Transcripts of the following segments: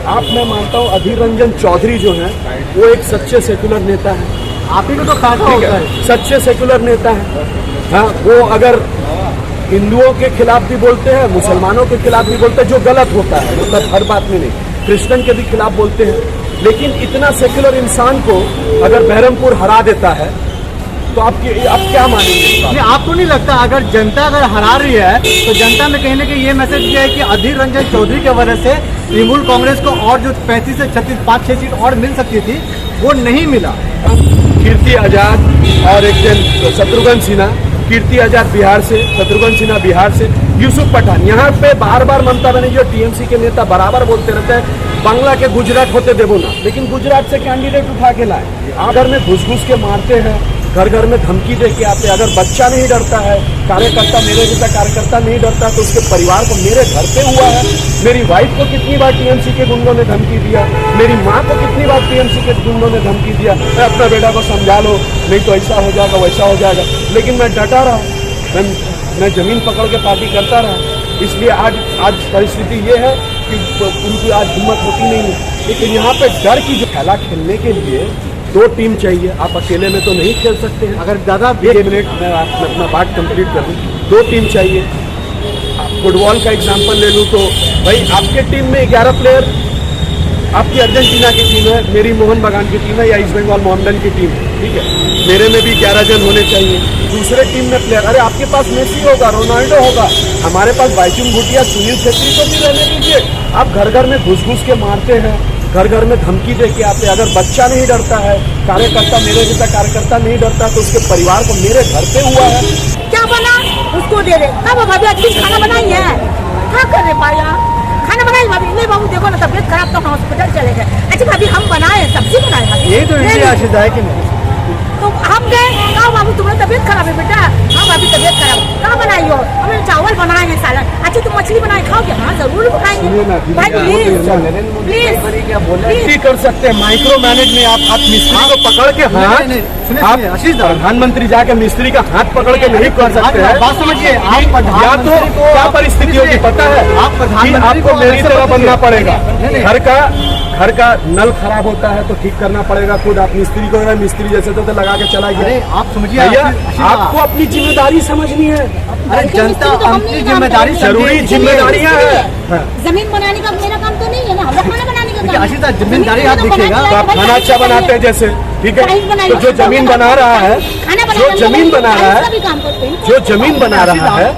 आप मैं मानता हूँ अधीर रंजन चौधरी जो है वो एक सच्चे सेकुलर नेता है। आप ही को तो फायदा होता है। सच्चे सेकुलर नेता है। हाँ, वो अगर हिंदुओं के खिलाफ भी बोलते हैं, मुसलमानों के खिलाफ भी बोलते हैं, जो गलत होता है, मतलब हर बात में नहीं, क्रिश्चियन के भी खिलाफ बोलते हैं। लेकिन इतना सेकुलर इंसान को अगर बहरमपुर हरा देता है तो आप क्या मानेंगे? आपको नहीं लगता अगर जनता अगर हरा रही है तो जनता में कहीं ना कहीं ये मैसेज दिया है कि अधीर रंजन चौधरी की वजह से तृणमूल कांग्रेस को और जो 35 से 36 5-6 सीट और मिल सकती थी वो नहीं मिला। कीर्ति आजाद और एक दिन शत्रुघ्न सिन्हा, कीर्ति आजाद बिहार से, शत्रुघ्न सिन्हा बिहार से, यूसुफ पठान, यहाँ पे बार बार ममता बनर्जी और टीएमसी के नेता बराबर बोलते रहते हैं बांग्ला के गुजरात होते देवो ना, लेकिन गुजरात से कैंडिडेट उठा के लाए। अगर में घुस घुस के मारते हैं, घर घर में धमकी दे के आते। अगर बच्चा नहीं डरता है, कार्यकर्ता मेरे जैसा कार्यकर्ता नहीं डरता तो उसके परिवार को, मेरे घर पे हुआ है, मेरी वाइफ को कितनी बार टीएमसी के गुंडों ने धमकी दिया, मेरी माँ को कितनी बार टीएमसी के गुंडों ने धमकी दिया, अपना बेटा को समझा लो नहीं तो ऐसा हो जाएगा वैसा हो जाएगा, लेकिन मैं डटा रहा, मैं जमीन पकड़ के पार्टी करता रहा। इसलिए आज परिस्थिति ये है कि उनकी आज हिम्मत होती नहीं है। लेकिन यहाँ पे डर की जो खेला खेलने के लिए 2 टीम चाहिए, आप अकेले में तो नहीं खेल सकते हैं। अगर ज़्यादा 1 मिनट मैं अपना बात कंप्लीट कर लूँ, 2 टीम चाहिए। फुटबॉल का एग्जांपल ले लूँ तो भाई आपके टीम में 11 प्लेयर, आपकी अर्जेंटीना की टीम है, मेरी मोहन बगान की टीम है या ईस्ट बंगाल मोहम्मदन की टीम है, ठीक है, मेरे में भी 11 जन होने चाहिए। दूसरे टीम में प्लेयर, अरे आपके पास मेसी होगा, रोनाल्डो होगा, हमारे पास बाइचुंग भूटिया, सुनील छेत्री को भी रहने दीजिए। आप घर घर में घुस घुस के मारते हैं, घर घर में धमकी दे के आते। अगर बच्चा नहीं डरता है, कार्यकर्ता मेरे जैसा कार्यकर्ता नहीं डरता तो उसके परिवार को, मेरे घर पे हुआ है, क्या बना उसको दे दे। कब भाभी अच्छी खाना बनाई है, क्या कर रहे पाया खाना बनाई भाभी? नहीं बाबू देखो ना तबियत खराब तो हॉस्पिटल चले गए। अच्छा भाभी हम बनाए, सब्जी बनाए भाभी, यही तो इंडिया आशीष है कि नहीं? तो हम गए, कहा बाबू तुम्हारी तबियत खराब है बेटा? हाँ भाभी तबियत खराब, कहाँ बनाई हो? हमने चावल बनाए हैं, सालन। अच्छा तुम मछली बनाए खाओगे? हाँ जरूर खाएंगे भाई, प्लीज कर सकते हैं। माइक्रो मैनेज में आप मिस्त्री को पकड़ के हाथ, आशीष प्रधानमंत्री जाके मिस्त्री का हाथ पकड़ के नहीं कर सकते हैं। बात समझिए, आप या तो क्या परिस्थिति होगी पता है, आप प्रधानमंत्री आपको मेरी तरह बनना पड़ेगा। घर का नल खराब होता है तो ठीक करना पड़ेगा खुद। आप मिस्त्री को मिस्त्री जैसे तो लगा के चला गया। आप समझिए, आपको अपनी जिम्मेदारी समझनी है। अरे जनता अपनी जिम्मेदारी, जरूरी जिम्मेदारियां है। जमीन बनाने का मेरा काम तो नहीं है ना, हम खाना बनाने का काम। आशीष जिम्मेदारी आप देखिएगा, तो आप खाना अच्छा बनाते हैं जैसे, ठीक है, तो जो जमीन बना रहा है, जो जमीन बना रहा है, जो जमीन बना रहा है,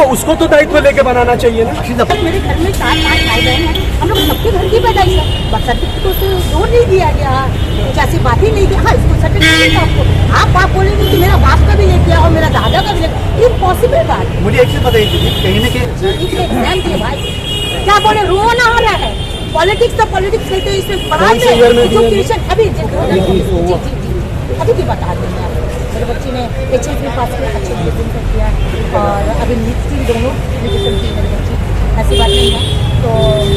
उसको तो दायित्व लेके बनाना चाहिए ना। मेरे घर में 4-5 भाई बहन हैं, हम लोग सबके घर की पैदाइश है, बर्थ सर्टिफिकेट से जोर नहीं दिया गया, कुछ ऐसी बात ही नहीं थी। हाँ इसको सर्टिफिकेट आपको, आप बाप बोलेंगे कि मेरा बाप का भी ले किया और मेरा दादा का भी ले, इम्पॉसिबल बात। मुझे एक चीज बताइए, कहीं ना कहीं एग्जाम दिए भाई, क्या बोले रोना हो रहा है। पॉलिटिक्स तो पॉलिटिक्स कहते हैं, इसमें पढ़ा एजुकेशन अभी भी बता देंगे आप। मेरे बच्ची ने HSC पास किया, अच्छे डिवीजन किया और अभी नीट की दोनों डिवीजन की मेरी बच्ची, ऐसी बात नहीं है। तो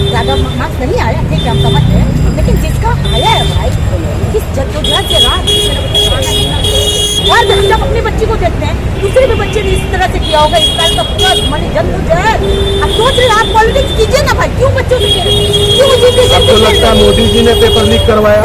ज़्यादा मार्क्स नहीं आया, ठीक है हम समझ रहे हैं, लेकिन जिसका आया है भाई, किस जद्दोजहद के रात और जब अपनी बच्ची को देखते हैं, दूसरे भी बच्चे ने इस तरह से किया होगा, इस तरह का पूरा हमारी जद्दोजहद। अब सोच रहे आप पॉलिटिक्स कीजिए ना भाई, क्यों बच्चों से आपको लगता है मोदी जी ने पेपर लीक करवाया?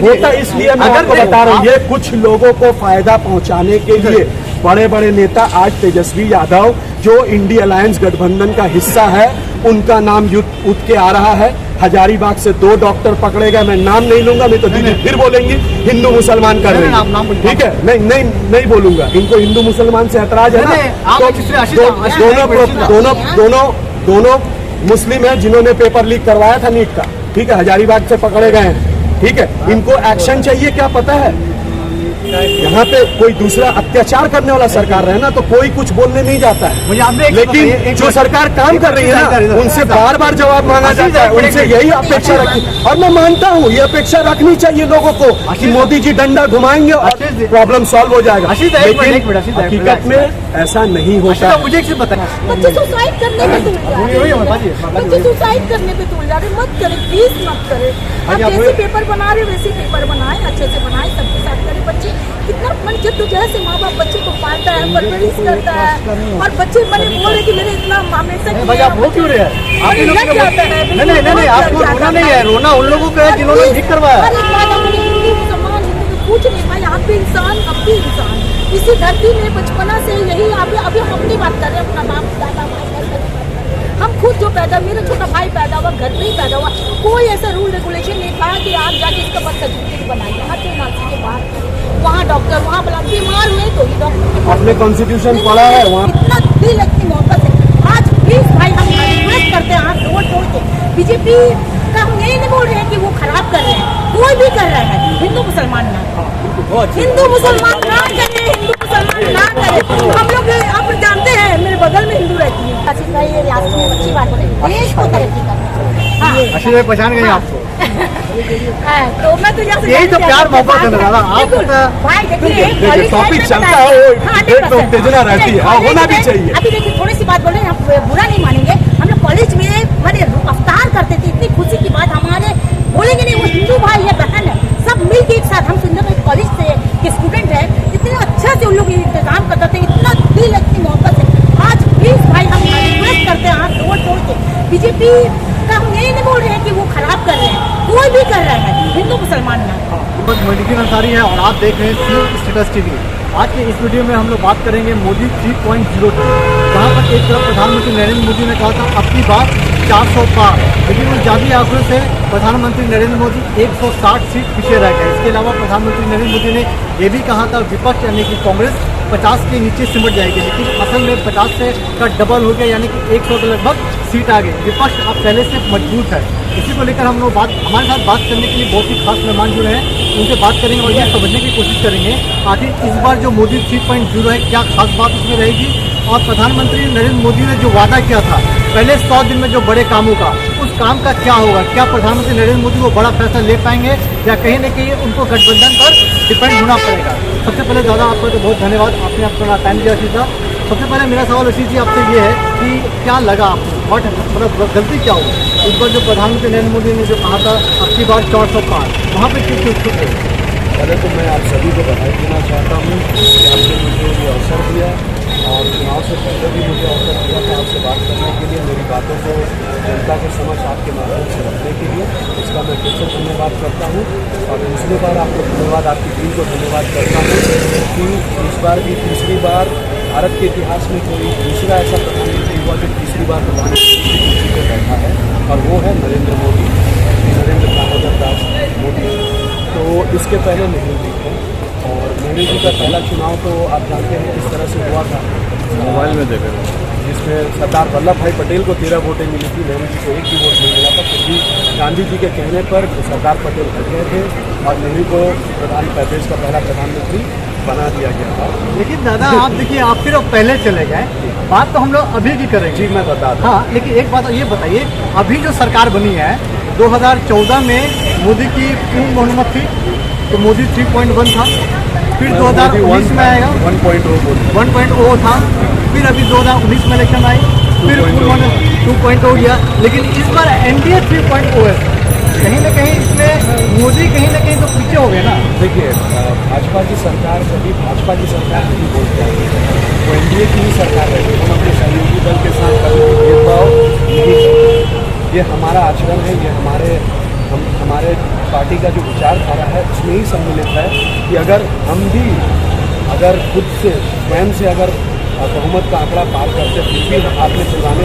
होता इसलिए मैं आपको बता रहा हूँ, ये कुछ लोगों को फायदा पहुंचाने के लिए बड़े बड़े नेता, आज तेजस्वी यादव जो इंडिया अलायंस गठबंधन का हिस्सा है, उनका नाम उठ के आ रहा है। हजारीबाग से 2 डॉक्टर पकड़े गए, मैं नाम नहीं लूंगा, मैं तो दीदी फिर बोलेंगी हिंदू मुसलमान कर रहे हैं, ठीक है, नहीं बोलूंगा। इनको हिंदू मुसलमान से ऐतराज है ना, तो दोनों मुस्लिम है जिन्होंने पेपर लीक करवाया था नीट का, ठीक है, हजारीबाग से पकड़े गए हैं, ठीक है। इनको एक्शन चाहिए, क्या पता है यहाँ पे कोई दूसरा अत्याचार करने वाला सरकार रहे ना तो कोई कुछ बोलने नहीं जाता है, लेकिन जो सरकार काम कर रही है ना उनसे बार बार जवाब मांगा जाता है, उनसे यही अपेक्षा रखी। और मैं मानता हूँ ये अपेक्षा रखनी चाहिए लोगों को कि मोदी जी डंडा घुमाएंगे और प्रॉब्लम सॉल्व हो जाएगा, लेकिन हकीकत में ऐसा नहीं होता। मुझे एक चीज बताना, बच्चे सुसाइड करने पे तुल रहे, मत करे प्लीज, मत करे। आप जैसे पेपर बना रहे वैसे पेपर बनाए, अच्छे से बनाए, सबके साथ करे बच्चे। कितना मन जद्दोजहद से माँ बाप बच्चे को पालता है, परवरिश करता है, और बच्चे मैंने बोल रहे कि मैंने इतना हमेशा भाई आप रो क्यों रहे हैं? आप इन लोगों को नहीं आपको रोना नहीं है, रोना उन लोगों का है जिन्होंने ठीक करवाया। हर एक बात अपने हिंदू मुसलमान हिंदू को पूछ नहीं पाए, आप भी इंसान अब भी इंसान, इसी धरती में बचपना से यही अभी हम अपनी बात कर रहे हैं, अपना बाप दादा भाई हम खुद जो पैदा, मेरा छोटा भाई पैदा हुआ घर में ही पैदा हुआ, कोई ऐसा रूल रेगुलेशन नहीं था कि आप जाके इसका बर्थ सर्टिफिकेट बनाइए, हर नासी के बाद वहाँ डॉक्टर वहाँ बोला बीमार हुए तो ही डॉक्टर आपने कॉन्स्टिट्यूशन पढ़ा है वहाँ? इतना दिल इतनी मोहब्बत है। आज प्लीज भाई हम रिक्वेस्ट करते हैं हाथ जोड़ जोड़ के, बीजेपी का हम यही नहीं बोल रहे हैं कि वो खराब कर रहे हैं, कोई भी कर रहा है, हिंदू मुसलमान ना हिंदू मुसलमान ना करे, हिंदू मुसलमान ना करे। हम लोग आप जानते हैं मेरे बगल में हिंदू रहती है, ये रियासत में अच्छी बात है, देश को तरक्की करना। हाँ अच्छी पहचान गई आपको। तो मैं तो यही तो प्यार मोहब्बत है दादा। आप भाई देखिए टॉपिक चलता है वो डिबेट में उत्तेजना रहती है, होना भी चाहिए। अभी देखिए थोड़ी सी बात बोल रहे हैं, हम बुरा नहीं मानेंगे, हम लोग कॉलेज में मैंने अवतार करते थे, इतनी खुशी की बात, हमारे बोलेंगे नहीं वो हिंदू भाई है बहन है, सब मिल के एक साथ, हम सुंदर कॉलेज से के स्टूडेंट है, इतने अच्छा से उन लोग इंतजाम करते थे, इतना दिल इतनी मोहब्बत है। आज प्लीज भाई हम रिक्वेस्ट करते हैं हाथ जोड़ जोड़ के, बीजेपी का हम यही नहीं बोल रहे हैं कि वो खराब कर रहे हैं, कोई भी कर रहा है, हिंदू मुसलमान ना। मोदी अंसारी है और आप देख रहे हैं स्टेटस टीवी। आज के इस वीडियो में हम लोग बात करेंगे मोदी 3.0 की, जहाँ पर एक तरफ प्रधानमंत्री नरेंद्र मोदी ने कहा था अब की बार 400 पार, लेकिन उन जाती आंकड़ों से प्रधानमंत्री नरेंद्र मोदी 160 सीट पीछे रह गए। इसके अलावा प्रधानमंत्री नरेंद्र मोदी ने ये भी कहा था विपक्ष यानी कि कांग्रेस 50 के नीचे सिमट जाएगी, लेकिन असल में 50 से का डबल हो गया, यानी कि 100 के लगभग सीट आ गई। विपक्ष अब पहले से मजबूत है। इसी को लेकर हम लोग हमारे साथ बात करने के लिए बहुत ही खास मेहमान जुड़े हैं, उनसे बात करेंगे और ये समझने की कोशिश करेंगे आखिर इस बार जो मोदी 3.0 है क्या खास बात उसमें रहेगी, और प्रधानमंत्री नरेंद्र मोदी ने जो वादा किया था पहले 100 दिन में जो बड़े कामों का, उस काम का क्या होगा, क्या प्रधानमंत्री नरेंद्र मोदी वो बड़ा फैसला ले पाएंगे या कहीं न कहीं उनको गठबंधन पर डिपेंड होना पड़ेगा। सबसे पहले दादा आपका तो बहुत धन्यवाद, आपने अपना टाइम दिया था। सबसे पहले मेरा सवाल ऋषि जी आपसे ये है कि क्या लगा आपको, वट मतलब गलती क्या हुई इस बार जो प्रधानमंत्री नरेंद्र मोदी ने जो कहा था अब की बार 400 पार, वहाँ पर किस चीज़ छूट गई? पहले तो मैं आप सभी को बधाई देना चाहता हूँ कि आपने मुझे ये अवसर दिया, और चुनाव से पहले भी मुझे अवसर दिया था आपसे बात करने के लिए, मेरी बातों को जनता के समक्ष आपके माध्यम से रखने के लिए। इसका मैं फिर से धन्यवाद करता हूँ, और दूसरी बार आपको धन्यवाद, आपकी टीम को धन्यवाद करता हूँ कि इस बार भी तीसरी बार भारत के इतिहास में कोई दूसरा ऐसा प्रधानमंत्री हुआ जो तीसरी बार प्रधानमंत्री की कुर्सी पर बैठा है, और वो है नरेंद्र मोदी, नरेंद्र दामोदर दास मोदी। तो इसके पहले नेहरू जी थे, और नेहरू जी का पहला चुनाव तो आप जानते हैं किस तरह से हुआ था, मोबाइल में देखे, जिसमें सरदार वल्लभ भाई पटेल को 13 वोटें मिली थी, नेहरू जी को 1 भी वोट नहीं मिला था। फिर भी गांधी जी के कहने पर सरदार पटेल हट गए थे और नेहरू को देश का पहला प्रधानमंत्री बना दिया गया था। लेकिन दादा आप देखिए, आप फिर पहले चले गए, बात तो हम लोग अभी की करेंगे। जी मैं बता दूं। हाँ, लेकिन एक बात ये बताइए, अभी जो सरकार बनी है 2014 में मोदी की पूर्ण बहुमत थी, तो मोदी 3.1 था, फिर 2019 में आएगा 1.0 था, फिर अभी 2019 में इलेक्शन आई, फिर 2.0 गया, लेकिन इस बार NDA 3.0 है। कहीं ना कहीं इसमें मोदी कहीं ना कहीं तो पीछे हो गए ना। देखिए भाजपा की सरकार कभी भाजपा की सरकार नहीं बोलते हैं, वो NDA की ही सरकार है, हम अपने सहयोगी दल के साथ कभी भी भेदभाव नहीं करते। ये हमारा आचरण है, ये हमारे पार्टी का जो विचारधारा है उसमें ही सम्मिलित है कि अगर हम भी अगर खुद से स्वयं से अगर बहुमत का आंकड़ा पार करते, फिर भी आपने पुराने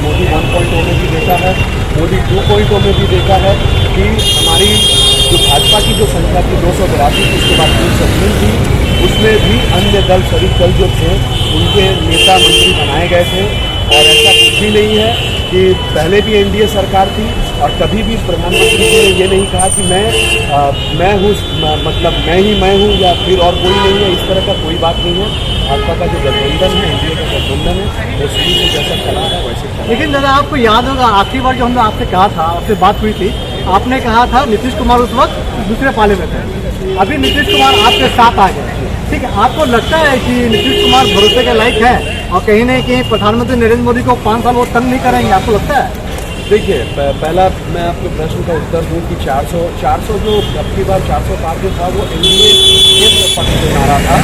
मोदी 1.0 में भी देखा है, मोदी 2.0 में भी देखा है कि हमारी जो भाजपा की जो संख्या थी 282 थी, उसके बाद 303 थी, उसमें भी अन्य दल शरीक दल जो थे उनके नेता मंत्री बनाए गए थे। और ऐसा कुछ भी नहीं है कि पहले भी NDA सरकार थी, और कभी भी प्रधानमंत्री जी ने ये नहीं कहा कि मैं हूँ, मतलब मैं हूँ या फिर और कोई नहीं है, इस तरह का कोई बात नहीं है। भाजपा का जो गठबंधन है, NDA का गठबंधन है, वो शुरू से जैसा चला है वैसे चला। लेकिन दादा आपको याद होगा आखिरी बार जो हमने आपसे कहा था, आपसे बात हुई थी, आपने कहा था नीतीश कुमार उस वक्त दूसरे पाले में थे, अभी नीतीश कुमार आपके साथ आ गए, ठीक है, आपको लगता है कि नीतीश कुमार भरोसे के लायक है और कहीं न कहीं प्रधानमंत्री नरेंद्र मोदी को 5 साल वो तंग नहीं करेंगे, आपको लगता है? देखिए पहला मैं आपके प्रश्न का उत्तर दूं कि 400 जो अब की बार 400 पार जो था वो एनडीए केंद्र पक्ष से नारा था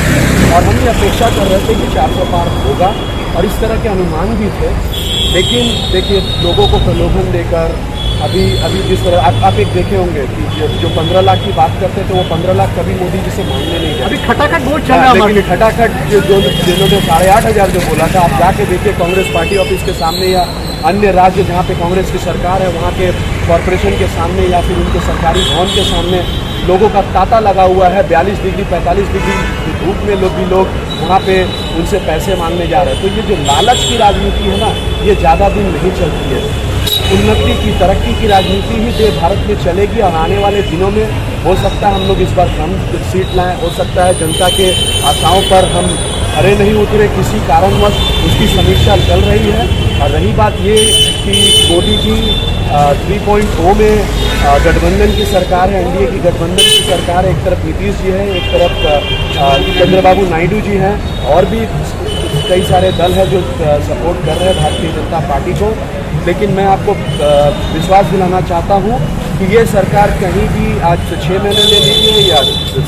और हम ये अपेक्षा कर रहे थे कि 400 पार होगा और इस तरह के अनुमान भी थे। लेकिन देखिए लोगों को प्रलोभन देकर अभी जिस तरह आप एक देखे होंगे कि जो 15 लाख की बात करते थे वो 15 लाख कभी मोदी जी से मांगने नहीं गए। अभी खटाखट वोट चल रहा है, लेकिन खटाखट जिन्होंने 8,500 जो बोला था, आप जाके देखिए कांग्रेस पार्टी ऑफिस के सामने या अन्य राज्य जहाँ पे कांग्रेस की सरकार है वहाँ के कॉरपोरेशन के सामने या फिर उनके सरकारी भवन के सामने लोगों का तांता लगा हुआ है। 42 डिग्री 45 डिग्री धूप में लोग वहाँ पे उनसे पैसे मांगने जा रहे हैं। तो ये जो लालच की राजनीति है ना, ये ज़्यादा दिन नहीं चलती है। उन्नति की तरक्की की राजनीति ही देश भारत में चलेगी और आने वाले दिनों में हो सकता है हम लोग इस बार कम सीट लाएं, हो सकता है जनता के आशाओं पर हम खरे नहीं उतरे किसी कारणवश, उसकी समीक्षा चल रही है। और रही बात ये कि मोदी जी 3.0 में गठबंधन की सरकार है, एनडीए की गठबंधन की सरकार है। एक तरफ नीतीश जी है, एक तरफ चंद्रबाबू नायडू जी हैं और भी कई सारे दल हैं जो सपोर्ट कर रहे हैं भारतीय जनता पार्टी को। लेकिन मैं आपको विश्वास दिलाना चाहता हूँ कि ये सरकार कहीं भी आज से 6 महीने ले लीजिए या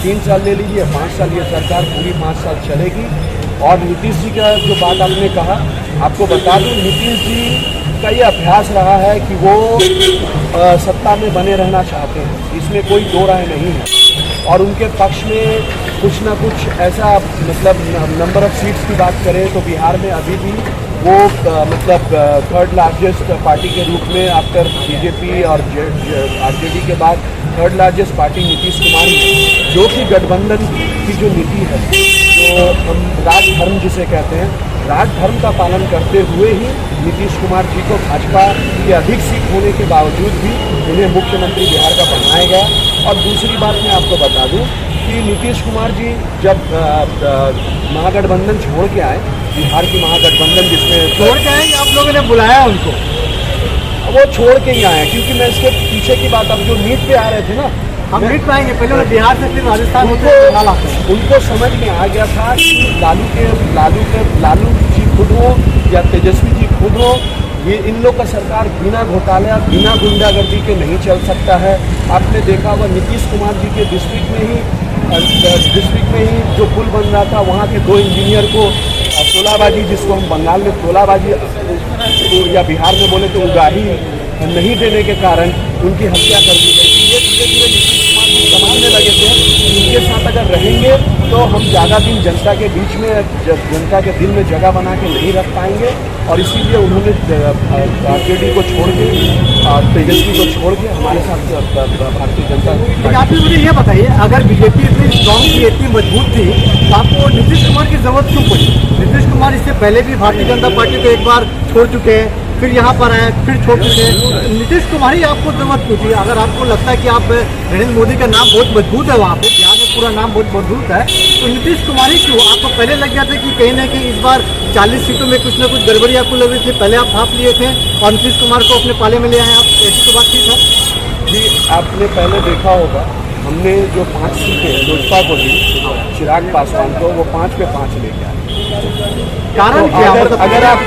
3 साल ले लीजिए, 5 साल, ये सरकार पूरी 5 साल चलेगी। और नीतीश जी का जो बात आपने कहा, आपको बता दूं नीतीश जी का ये अभ्यास रहा है कि वो सत्ता में बने रहना चाहते हैं, इसमें कोई दो राय नहीं है। और उनके पक्ष में कुछ ना कुछ ऐसा मतलब नंबर ऑफ सीट्स की बात करें तो बिहार में अभी भी वो मतलब 3rd लार्जेस्ट पार्टी के रूप में आफ्टर बीजेपी और आरजेडी के बाद 3rd largest party Nitish Kumar है, जो कि गठबंधन की जो नीति है, जो हम राजधर्म जिसे कहते हैं, राजधर्म का पालन करते हुए ही नीतीश कुमार जी को भाजपा की अधिक सीट होने के बावजूद भी उन्हें मुख्यमंत्री बिहार का बनाया गया। और दूसरी बात मैं आपको बता दूं कि नीतीश कुमार जी जब महागठबंधन छोड़ के आए, बिहार की महागठबंधन जिसमें छोड़ के आए, आप लोगों ने बुलाया उनको, वो छोड़ के ही आए। क्योंकि मैं इसके पीछे की बात, अब जो नीट पे आ रहे थे ना, हम नीट पे आएंगे, पहले उन्हें बिहार से फिर राजस्थान उनको समझ में आ गया था कि लालू जी खुद हो या तेजस्वी जी खुद हो, ये इन लोग का सरकार बिना घोटाले बिना गुंडागर्दी के नहीं चल सकता है। आपने देखा हुआ नीतीश कुमार जी के डिस्ट्रिक्ट में ही जो पुल बन रहा था, वहाँ के 2 इंजीनियर को तोलाबाजी, जिसको हम बंगाल में तोलाबाजी या बिहार में बोले तो उगाही नहीं देने के कारण उनकी हत्या कर दी गई। ये धीरे धीरे नीतीश कुमार जी समझने लगे थे कि इनके साथ अगर रहेंगे तो हम ज़्यादा दिन जनता के बीच में, जनता के दिल में जगह बना के नहीं रख पाएंगे। और इसीलिए उन्होंने आरजेडी को छोड़ के, तेजस्वी को छोड़ के हमारे साथ भारतीय जनता। आप मुझे ये बताइए, अगर बीजेपी इतनी स्ट्रॉन्ग थी, इतनी मजबूत थी, तो आपको नीतीश कुमार की जरूरत क्यों पड़ी? नीतीश कुमार इससे पहले भी भारतीय जनता पार्टी को एक बार छोड़ चुके हैं, फिर यहाँ पर आए, फिर छोड़ चुके हैं। नीतीश कुमार ही आपको जरूरत क्यों थी? अगर आपको लगता है कि आप नरेंद्र मोदी का नाम बहुत मजबूत है, वहाँ पे बिहार में पूरा नाम बहुत मजबूत है, तो नीतीश कुमार ही क्यों? आपको पहले लग गया था कि कहीं ना कहीं इस बार 40 सीटों में कुछ ना कुछ गड़बड़ी आपको लग रही थी, पहले आप भाप लिए थे और नीतीश कुमार को अपने पाले में ले आए, आप ऐसी तो बात थी सर? जी, आपने पहले देखा होगा हमने जो 5 सीटें लोजपा को दी, चिराग पासवान को, वो 5 पे 5 लेके आए। कारण क्या?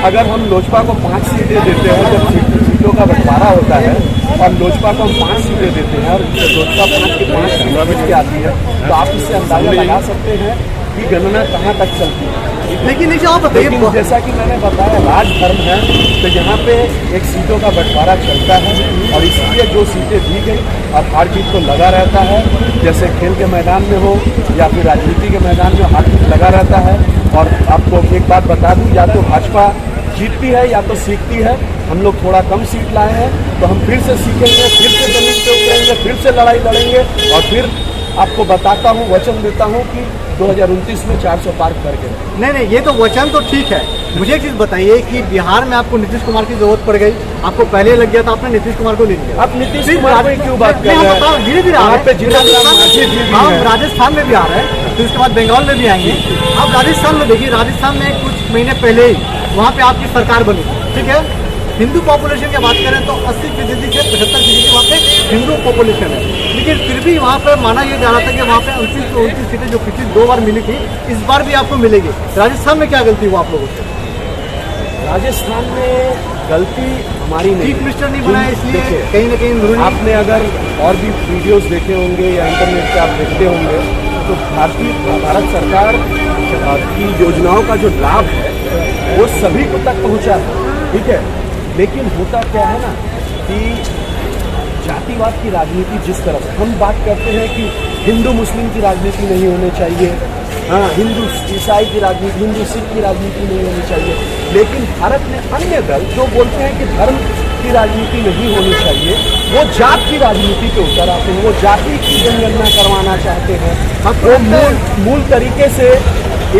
अगर हम लोजपा को 5 सीटें देते हैं, जब सीटों का बंटवारा होता है और लोजपा को हम 5 सीटें देते हैं और लोजपा 5 की 5 सीटें के आती है, तो आप इससे अंदाजा लगा सकते हैं कि गणना कहाँ तक चलती है। लेकिन आप लेकिन जैसा कि मैंने बताया, राजधर्म है, तो यहाँ पे एक सीटों का बंटवारा चलता है और इसलिए जो सीटें दी गई और हार जीत तो लगा रहता है, जैसे खेल के मैदान में हो या फिर राजनीति के मैदान में हार जीत लगा रहता है। और आपको एक बात बता दूं, या तो भाजपा जीतती है या तो सीखती है। हम लोग थोड़ा कम सीट लाए हैं तो हम फिर से सीखेंगे, फिर से जमीन पे उतरेंगे, फिर से लड़ाई लड़ेंगे और फिर आपको बताता हूँ, वचन देता हूँ कि 2029 में 400 पार करके। नहीं, ये तो वचन तो ठीक है। मुझे एक चीज़ बताइए कि बिहार में आपको नीतीश कुमार की जरूरत पड़ गई, आपको पहले लग गया था, आपने नीतीश कुमार को ले लिया। आप नीतीश कुमार पे क्यों बात कर रहे हैं? धीरे धीरे हम राजस्थान में भी आ रहे हैं, फिर उसके बाद बंगाल में भी आएंगे। आप राजस्थान में देखिए, राजस्थान में कुछ महीने पहले ही वहाँ पे आपकी सरकार बनी, ठीक है। हिंदू पॉपुलेशन की बात करें तो 80% से 75% वहाँ पे हिंदू पॉपुलेशन है, लेकिन फिर भी वहाँ पर माना ये जा रहा था कि वहाँ पे 29 सीटें जो पिछली 2 बार मिली थी, इस बार भी आपको मिलेगी। राजस्थान में क्या गलती हुआ आप लोगों से? राजस्थान में गलती हमारी नहीं। चीफ मिनिस्टर नहीं बनाया इसलिए देखिए, कहीं ना कहीं अंदरूनी आपने अगर और भी वीडियोस देखे होंगे या इंटरनेट पे आप देखते होंगे तो भारत सरकार की योजनाओं का जो लाभ है वो सभी को तक पहुंचा है, ठीक है। लेकिन होता क्या है ना कि जातिवाद की राजनीति जिस तरह से हम बात करते हैं कि हिंदू मुस्लिम की राजनीति नहीं होनी चाहिए, हाँ, हिंदू ईसाई की राजनीति, हिंदू सिख की राजनीति नहीं होनी चाहिए, लेकिन भारत में अन्य दल जो बोलते हैं कि धर्म की राजनीति नहीं होनी चाहिए, वो जात की राजनीति पे उतर आते हैं, वो जाति की जनगणना करवाना चाहते हैं। वो मूल तरीके से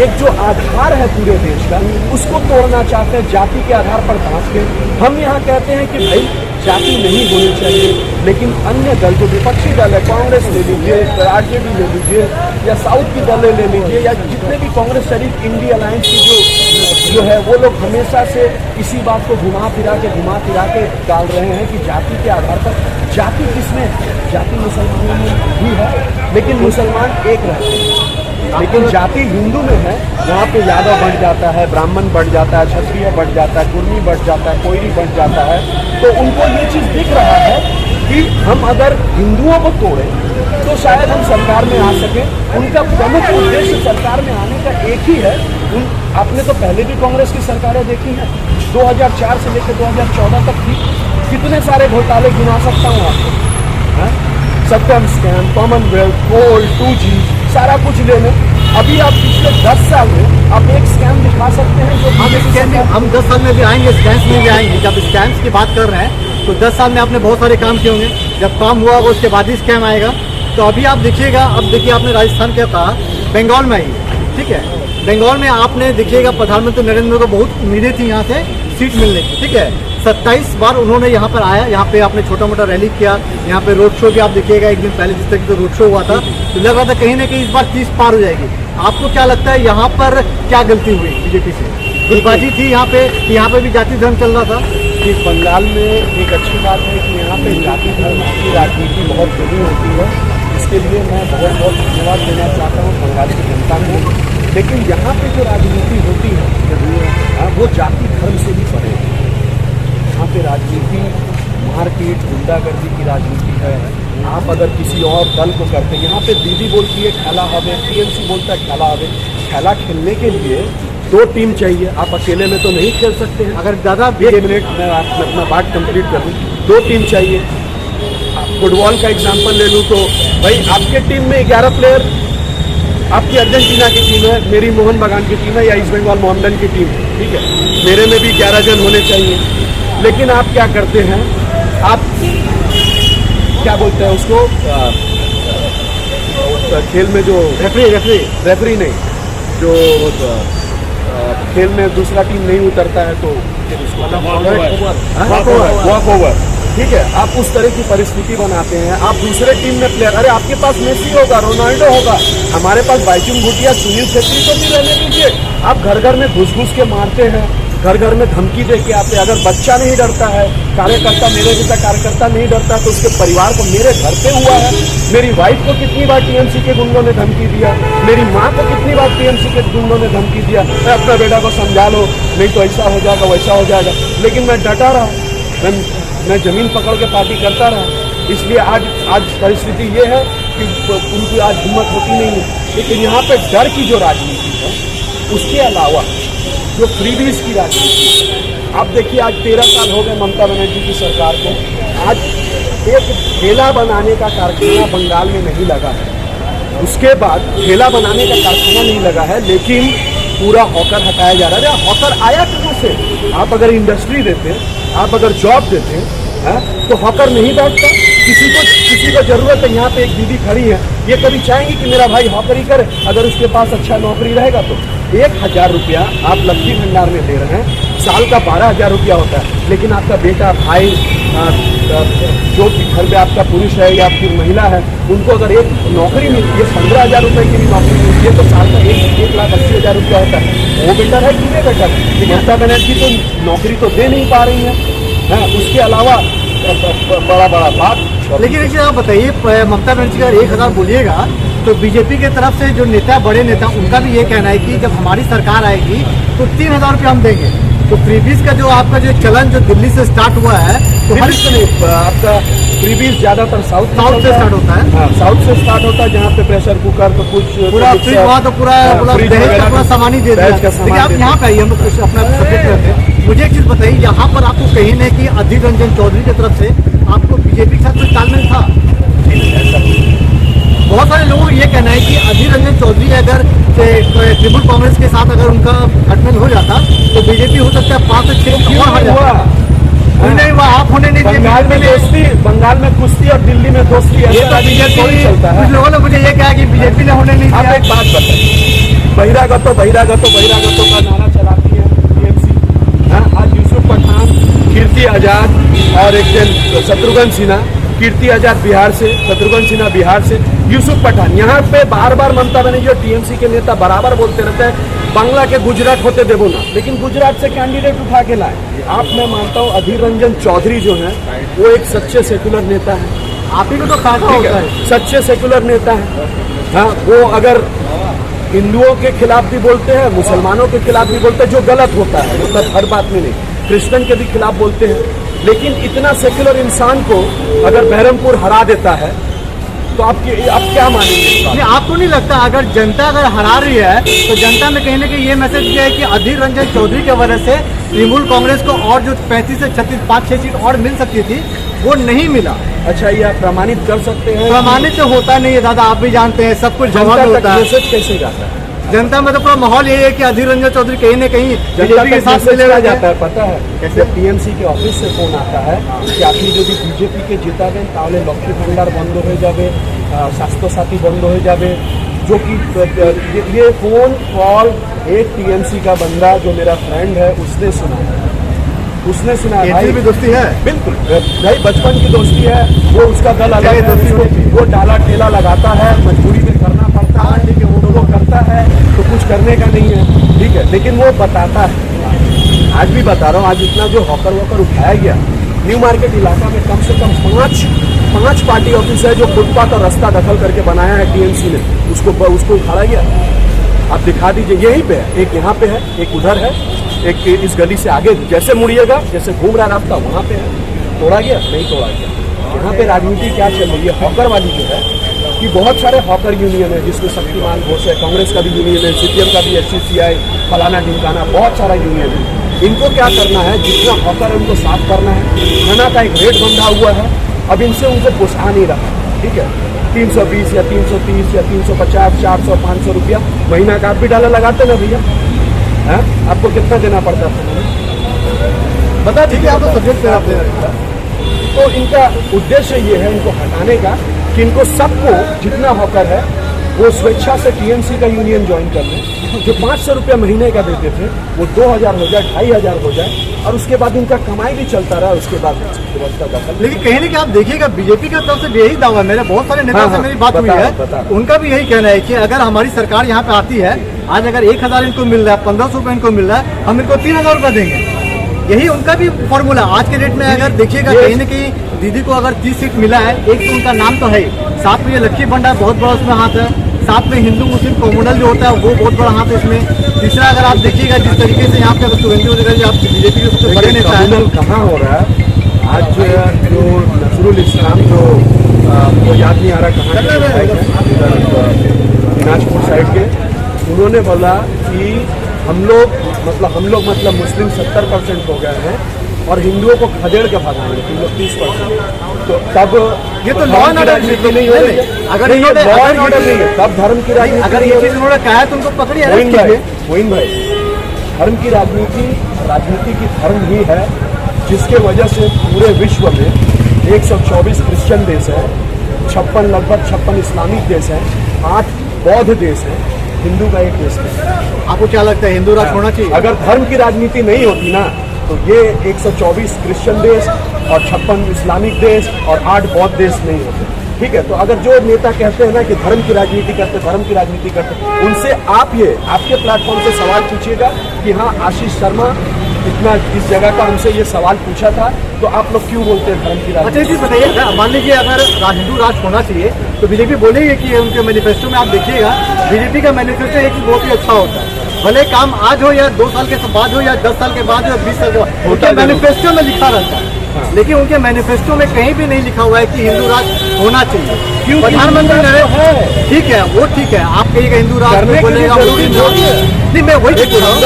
एक जो आधार है पूरे देश का उसको तोड़ना चाहते हैं, जाति के आधार पर बांट के। हम यहाँ कहते हैं कि भाई जाति नहीं होनी चाहिए, लेकिन अन्य दल जो विपक्षी दल है, कांग्रेस ले लीजिए, आरजेडी ले लीजिए या साउथ की दलें ले लीजिए या जितने भी कांग्रेस शरीफ इंडिया अलायंस की जो है वो लोग हमेशा से इसी बात को घुमा फिरा के डाल रहे हैं कि जाति के आधार पर। जाति किसमें है? जाति मुसलमानों में भी है, लेकिन मुसलमान एक रहते हैं। लेकिन जाति हिंदू में है, वहाँ पे यादव बढ़ जाता है, ब्राह्मण बढ़ जाता है, क्षत्रिय बढ़ जाता है, कुर्मी बढ़ जाता है, कोयरी बढ़ जाता है। तो उनको ये चीज़ दिख रहा है कि हम अगर हिंदुओं को तोड़ें तो शायद हम सरकार में आ सकें। उनका प्रमुख उद्देश्य सरकार में आने का एक ही है। आपने तो पहले भी कांग्रेस की सरकारें देखी हैं, 2004 से लेकर 2014 तक थी। कितने सारे घोटाले गिना सकता हूँ आपको, सत्यम स्कैम, कॉमनवेल्थ, गोल्ड, 2G, सारा कुछ ले लें। अभी आप पिछले 10 साल में आप एक स्कैम दिखा सकते हैं जो हम 10 साल में भी आएंगे, स्कैम्स में भी आएंगे। जब स्कैम्स की बात कर रहे हैं तो 10 साल में आपने बहुत सारे काम किए होंगे, जब काम हुआ होगा उसके बाद ही स्कैम आएगा। तो अभी आप देखिएगा, अब देखिए आपने राजस्थान क्या कहा, बंगाल में आई, ठीक है, बंगाल में आपने देखिएगा प्रधानमंत्री नरेंद्र मोदी को बहुत उम्मीदें थी यहाँ से सीट मिलने की, ठीक है। 27 बार उन्होंने यहाँ पर आया, यहाँ पे आपने छोटा मोटा रैली किया, यहाँ पे रोड शो भी आप देखिएगा, एक दिन पहले जिस तरीके से रोड शो हुआ था, तो लग रहा था कहीं ना कहीं इस बार 30 पार हो जाएगी। आपको क्या लगता है यहाँ पर क्या गलती हुई बीजेपी से? गुटबाजी थी यहाँ पे भी जाति धर्म चल रहा था। कि बंगाल में एक अच्छी बात है कि यहाँ पे जाति धर्म की राजनीति बहुत जरूरी होती है, इसके लिए मैं बहुत बहुत धन्यवाद देना चाहता हूँ बंगाल की जनता को। लेकिन यहाँ पे जो राजनीति होती है वो जाति धर्म से भी परे है। यहाँ पे राजनीति मारपीट, गुंडागर्दी की राजनीति है। आप अगर किसी और दल को करते हैं, यहाँ पे दीदी बोलती है खेला हवे, टीएमसी बोलता है खेला हवे। खेला खेलने के लिए 2 टीम चाहिए, आप अकेले में तो नहीं खेल सकते हैं। अगर ज़्यादा 1 मिनट मैं अपना बात कंप्लीट कर दूँ, 2 टीम चाहिए। फुटबॉल का एग्जाम्पल ले लूँ तो भाई आपके टीम में 11 प्लेयर, आपकी अर्जेंटीना की टीम है, मेरी मोहन बागान की टीम है या ईस्ट बंगाल मोहम्मदन की टीम है, ठीक है, मेरे में भी 11 जन होने चाहिए। लेकिन आप क्या करते हैं, आप क्या बोलते हैं उसको, खेल में जो रेफरी नहीं, जो खेल में दूसरा टीम नहीं उतरता है तो वॉक ओवर, ठीक है, आप उस तरह की परिस्थिति बनाते हैं। आप दूसरे टीम में प्लेयर, अरे आपके पास मेसी होगा, रोनाल्डो होगा, हमारे पास बाइचुंग भूटिया, सुनील छेत्री को भी रहने दीजिए। आप घर घर में घुस घुस के मारते हैं, घर घर में धमकी दे के आते हैं। अगर बच्चा नहीं डरता है, कार्यकर्ता, मेरे जैसा कार्यकर्ता नहीं डरता तो उसके परिवार को, मेरे घर पे हुआ है, मेरी वाइफ को कितनी बार टीएमसी के गुंडों ने धमकी दिया, मेरी माँ को कितनी बार टीएमसी के गुंडों ने धमकी दिया, अपना बेटा को समझा लो, नहीं तो ऐसा हो जाएगा, वैसा हो जाएगा। लेकिन मैं डटा रहा, मैं जमीन पकड़ के पार्टी करता रहा। इसलिए आज परिस्थिति ये है कि उनकी आज हिम्मत होती नहीं है। लेकिन यहाँ पे डर की जो राजनीति है, उसके अलावा जो फ्रीबीज की राजनीति, आप देखिए आज 13 साल हो गए ममता बनर्जी की सरकार को, आज एक ठेला बनाने का कारखाना बंगाल में नहीं लगा है। उसके बाद ठेला बनाने का कारखाना नहीं लगा है, लेकिन पूरा हॉकर हटाया जा रहा है। हॉकर आया कहाँ से? आप अगर इंडस्ट्री देते, आप अगर जॉब देते तो हॉकर नहीं बैठता। किसी को जरूरत है, यहाँ पे एक दीदी खड़ी है, ये कभी चाहेंगी कि मेरा भाई हॉकरी करे? अगर उसके पास अच्छा नौकरी रहेगा तो 1000 रुपया आप लक्ष्मी भंडार में दे रहे हैं, साल का 12,000 रुपया होता है। लेकिन आपका बेटा, भाई, जो भी घर में आपका पुरुष है या फिर महिला है, उनको अगर एक नौकरी मिलती है, 15,000 रुपये की भी नौकरी मिलती है, तो साल का 1,80,000 रुपया होता है। वो बेटर है कि नहीं बेटर? ममता बनर्जी तो नौकरी तो दे नहीं पा रही है, उसके अलावा बड़ा बात। लेकिन एक चीज़ आप बताइए, ममता बनर्जी का 1000 बोलिएगा तो बीजेपी के तरफ से जो नेता, बड़े नेता, उनका भी ये कहना है कि जब हमारी सरकार आएगी तो 3000 रुपये हम देंगे। तो फ्रीबीज का जो आपका जो चलन जो दिल्ली से स्टार्ट हुआ है तो हर दिल्ली से नहीं, आपका फ्रीबीज ज्यादातर साउथ से स्टार्ट होता है। हाँ, साउथ से स्टार्ट होता है, जहाँ पे प्रेशर कुकर तो कुछ पूरा फ्री वहाँ तो पूरा दहेज का पूरा सामान ही दे दिया। लेकिन आप यहाँ पे आइए, हम लोग अपना सब्जेक्ट करते हैं। मुझे एक चीज बताइए, यहाँ पर आपको कहीं नहीं कि अधीर रंजन चौधरी की तरफ से आपको बीजेपी के साथ कोई तालमेल था? बहुत सारे लोगों का ये कहना है कि अधीर रंजन चौधरी अगर तृणमूल कांग्रेस के साथ अगर उनका गठबंधन हो जाता तो बीजेपी हो सकता है 5 से 6 और हट जाता। नहीं हुआ, आप होने नहीं दिए। बंगाल में दोस्ती, बंगाल में कुश्ती और दिल्ली में दोस्ती, ये तो बीजेपी चलता है। कुछ लोगों ने मुझे ये कहा कि बीजेपी ने होने नहीं आप दिया। एक बात बताइए, बहिरागतो का नारा चलाती है टीएमसी। आज यूसुफ पठान, कीर्ति आजाद और एक दिन शत्रुघ्न सिन्हा, कीर्ति आजाद बिहार से, शत्रुघ्न सिन्हा बिहार से, यूसुफ पठान। यहाँ पे बार बार ममता बनर्जी जो टीएमसी के नेता बराबर बोलते रहते हैं बांग्ला के गुजरात होते देवो ना, लेकिन गुजरात से कैंडिडेट उठा के लाए। आप, मैं मानता हूँ अधीर रंजन चौधरी जो है वो एक सच्चे सेकुलर नेता है। आप ही को तो फायदा होता है। सच्चे सेकुलर नेता है। हाँ, वो अगर हिंदुओं के खिलाफ भी बोलते हैं, मुसलमानों के खिलाफ भी बोलते हैं, जो गलत होता है, मतलब हर बात में नहीं, क्रिश्चियन के भी खिलाफ बोलते हैं। लेकिन इतना सेकुलर इंसान को अगर बहरमपुर हरा देता है तो आप क्या मानेंगे? नहीं, आपको नहीं लगता अगर जनता अगर हरा रही है तो जनता में कहीं ना कहीं ये मैसेज दिया है कि अधीर रंजन चौधरी की वजह से तृणमूल कांग्रेस को और जो 35 से 36 5-6 सीट और मिल सकती थी वो नहीं मिला? अच्छा, ये आप प्रमाणित कर सकते हैं? प्रमाणित तो होता नहीं है दादा, आप भी जानते हैं, सब कुछ जमा होता है। मैसेज कैसे जाता है जनता में? तो पूरा माहौल यही है कि अधीर रंजन चौधरी कहीं न कहीं बीजेपी के साथ मिलेगा जाता है। पता है कैसे? टीएमसी के ऑफिस से फोन आता है कि আপনি যদি বিজেপি কে জিতাবেন তাহলে লক্ষ্মী ভান্ডার বন্ধ হয়ে যাবে, স্বাস্থ্য সাথী বন্ধ হয়ে যাবে, जो कि ये फोन कॉल एक टीएमसी का बंदा जो मेरा फ्रेंड है उसने सुना है। उसने सुना है। भाई भी दोस्ती है, बिल्कुल भाई, बचपन की दोस्ती है। वो उसका दल अलग है, वो डाला ठेला लगाता है, मजबूरी में करना पड़ता है, ठीक है, वो करता है तो कुछ करने का नहीं है, ठीक है, लेकिन वो बताता है। आज भी बता रहा हूँ, आज इतना जो हॉकर वॉकर उठाया गया न्यू मार्केट इलाका में, कम से कम पांच पार्टी ऑफिस है जो फुटपाथ और रास्ता दखल करके बनाया है टीएमसी ने, उसको उखाड़ा गया। आप दिखा दीजिए, यहीं पे है, एक यहाँ पे है, एक उधर है, एक इस गली से आगे जैसे मुड़िएगा, जैसे घूम रहा रास्ता वहाँ पे है। तोड़ा गया? नहीं तोड़ा गया। यहाँ पे राजनीति क्या चल रही है हॉकर वाली जो है, कि बहुत सारे हॉकर यूनियन है, जिसमें शक्तिमान घोष है, कांग्रेस का भी यूनियन है, सीपीएम का भी, एचसीसीआई, फलाना ढिमकाना, बहुत सारा यूनियन है। इनको क्या करना है, जितना हॉकर है उनको साफ करना है। खाना का एक रेट बंधा हुआ है, अब इनसे उनको पोषा नहीं रहा, ठीक है। 320 या 330 या 350, 400, 500 रुपया महीना का आप भी डाला लगाते ना भैया? हाँ, आपको कितना देना पड़ता है बता दीजिए। आप तो सब्जेक्ट पे आते हैं। तो इनका उद्देश्य ये है इनको हटाने का कि इनको सबको जितना हॉकर है वो स्वेच्छा से टीएमसी का यूनियन ज्वाइन कर लें। जो 500 रुपया महीने का देते थे वो 2000 हो जाए, 2500 हो जाए, और उसके बाद उनका कमाई भी चलता रहा। उसके बाद व्यवस्था दखल। लेकिन कहीं ना कहीं आप देखिएगा बीजेपी की तरफ से यही दावा, मेरे बहुत सारे नेताओं से मेरी बात हुई है, उनका भी यही कहना है कि अगर हमारी सरकार यहाँ पे आती है, आज अगर 1000 इनको मिल रहा है, 1500 रुपये इनको मिल रहा है, हम इनको 3000 रुपये देंगे। यही उनका भी फॉर्मूला आज के डेट में। अगर देखिएगा कहीं ना कहीं दीदी को अगर 30 सीट मिला है, एक तो उनका नाम तो है, साथ में ये लक्ष्मी भंडार बहुत बड़ा उसमें हाथ है, साथ में हिंदू मुस्लिम कम्युनल जो होता है वो बहुत बड़ा हाथ है इसमें। तीसरा अगर आप देखिएगा जिस तरीके से यहाँ पे सुरेंद्र अधिकारी आप बीजेपी के सबसे बड़े नेता है, कहाँ हो रहा है आज जो नजरुल इस्लाम जो वो याद नहीं आ रहा कहाँ, दिनाजपुर साइड के, उन्होंने बोला कि हम लोग मतलब मुस्लिम 70% हो गए हैं और हिंदुओं को खदेड़ के भगाएंगे, तुम लोग 30%। तो तब ये तो लॉ एंड ऑर्डर राजनीति नहीं हो रही है। अगर लॉ एंड ऑर्डर नहीं है तब धर्म की राजनीति। अगर ये चीज उन्होंने कहा है तो उनको पकड़िए, अरेस्ट कीजिए। मोइन भाई, धर्म की राजनीति की धर्म ही है जिसके वजह से पूरे विश्व में 124 क्रिश्चियन देश है, लगभग 56 इस्लामिक देश है, 8 बौद्ध देश है, हिंदू का एक देश है। आपको क्या लगता है हिंदू राष्ट्र होना चाहिए? अगर धर्म की राजनीति नहीं होती ना तो ये 124 क्रिश्चियन देश और 56 इस्लामिक देश और 8 बौद्ध देश नहीं होते, ठीक है। तो अगर जो नेता कहते हैं ना कि धर्म की राजनीति करते, उनसे आपके प्लेटफॉर्म से सवाल पूछिएगा कि हाँ आशीष शर्मा इतना इस जगह का हमसे ये सवाल पूछा था, तो आप लोग क्यों बोलते हैं धर्म की राजनीति? अच्छा, चीज बताइए, मान लीजिए अगर हिंदू राष्ट्र होना चाहिए तो बीजेपी बोलेगी कि उनके मैनिफेस्टो में आप देखिएगा, बीजेपी का मैनिफेस्टो एक बहुत ही अच्छा होता है। भले काम आज हो या 2 साल के बाद हो या 10 साल के बाद हो या 20 साल के बाद, उनके मैनिफेस्टो में लिखा रहता है। लेकिन उनके मैनिफेस्टो में कहीं भी नहीं लिखा हुआ है कि हिंदू राज होना चाहिए। क्यों प्रधानमंत्री नरेंद्र, ठीक है वो ठीक है, आप कहिएगा हिंदू राज बोलेगा, नहीं मैं वही बोल रहा हूँ।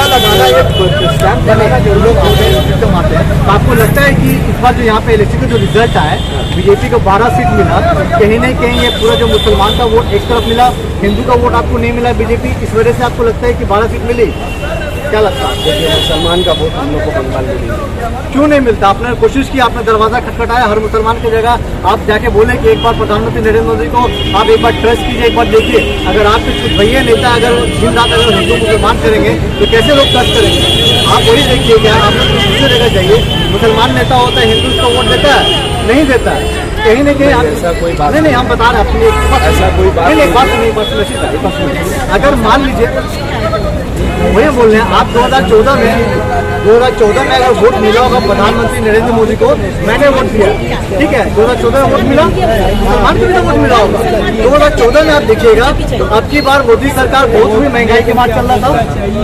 आते हैं तो आपको लगता है कि इस बार जो यहाँ पे इलेक्शन का जो रिजल्ट आया, बीजेपी को 12 सीट मिला, कहीं ना कहीं ये पूरा जो मुसलमान का वोट एक तरफ मिला, हिंदू का वोट आपको नहीं मिला बीजेपी, इस वजह से आपको लगता है कि 12 सीट मिली? क्या लगता है? देखिए मुसलमान का वोट हम लोग को बंगाल में नहीं, क्यों नहीं मिलता? आपने कोशिश की, आपने दरवाजा खटखटाया हर मुसलमान की जगह, आप जाके बोले कि एक बार प्रधानमंत्री नरेंद्र मोदी को आप एक बार ट्रस्ट कीजिए, एक बार देखिए। अगर आपके कुछ भैया नेता अगर दिन रात अगर हिंदू मुसलमान करेंगे तो कैसे लोग ट्रस्ट करेंगे? आप वही देखिएगा, आप लोग दूसरी जगह जाइए, मुसलमान नेता होता है, हिंदू उसको वोट देता है? नहीं देता है। कहीं ना कहीं ऐसा कोई बात नहीं, हम बता रहे हैं अपनी ऐसा कोई बात नहीं, बात नहीं, बस अगर मान लीजिए वही बोल रहे हैं आप 2014 में अगर वोट मिला होगा प्रधानमंत्री नरेंद्र मोदी को, मैंने वोट दिया, ठीक है, 2014 में वोट मिला, मुसलमान को भी तो वोट मिला होगा। 2014 में आप देखिएगा तो अब की बार मोदी सरकार बहुत भी महंगाई के बाद चल रहा था।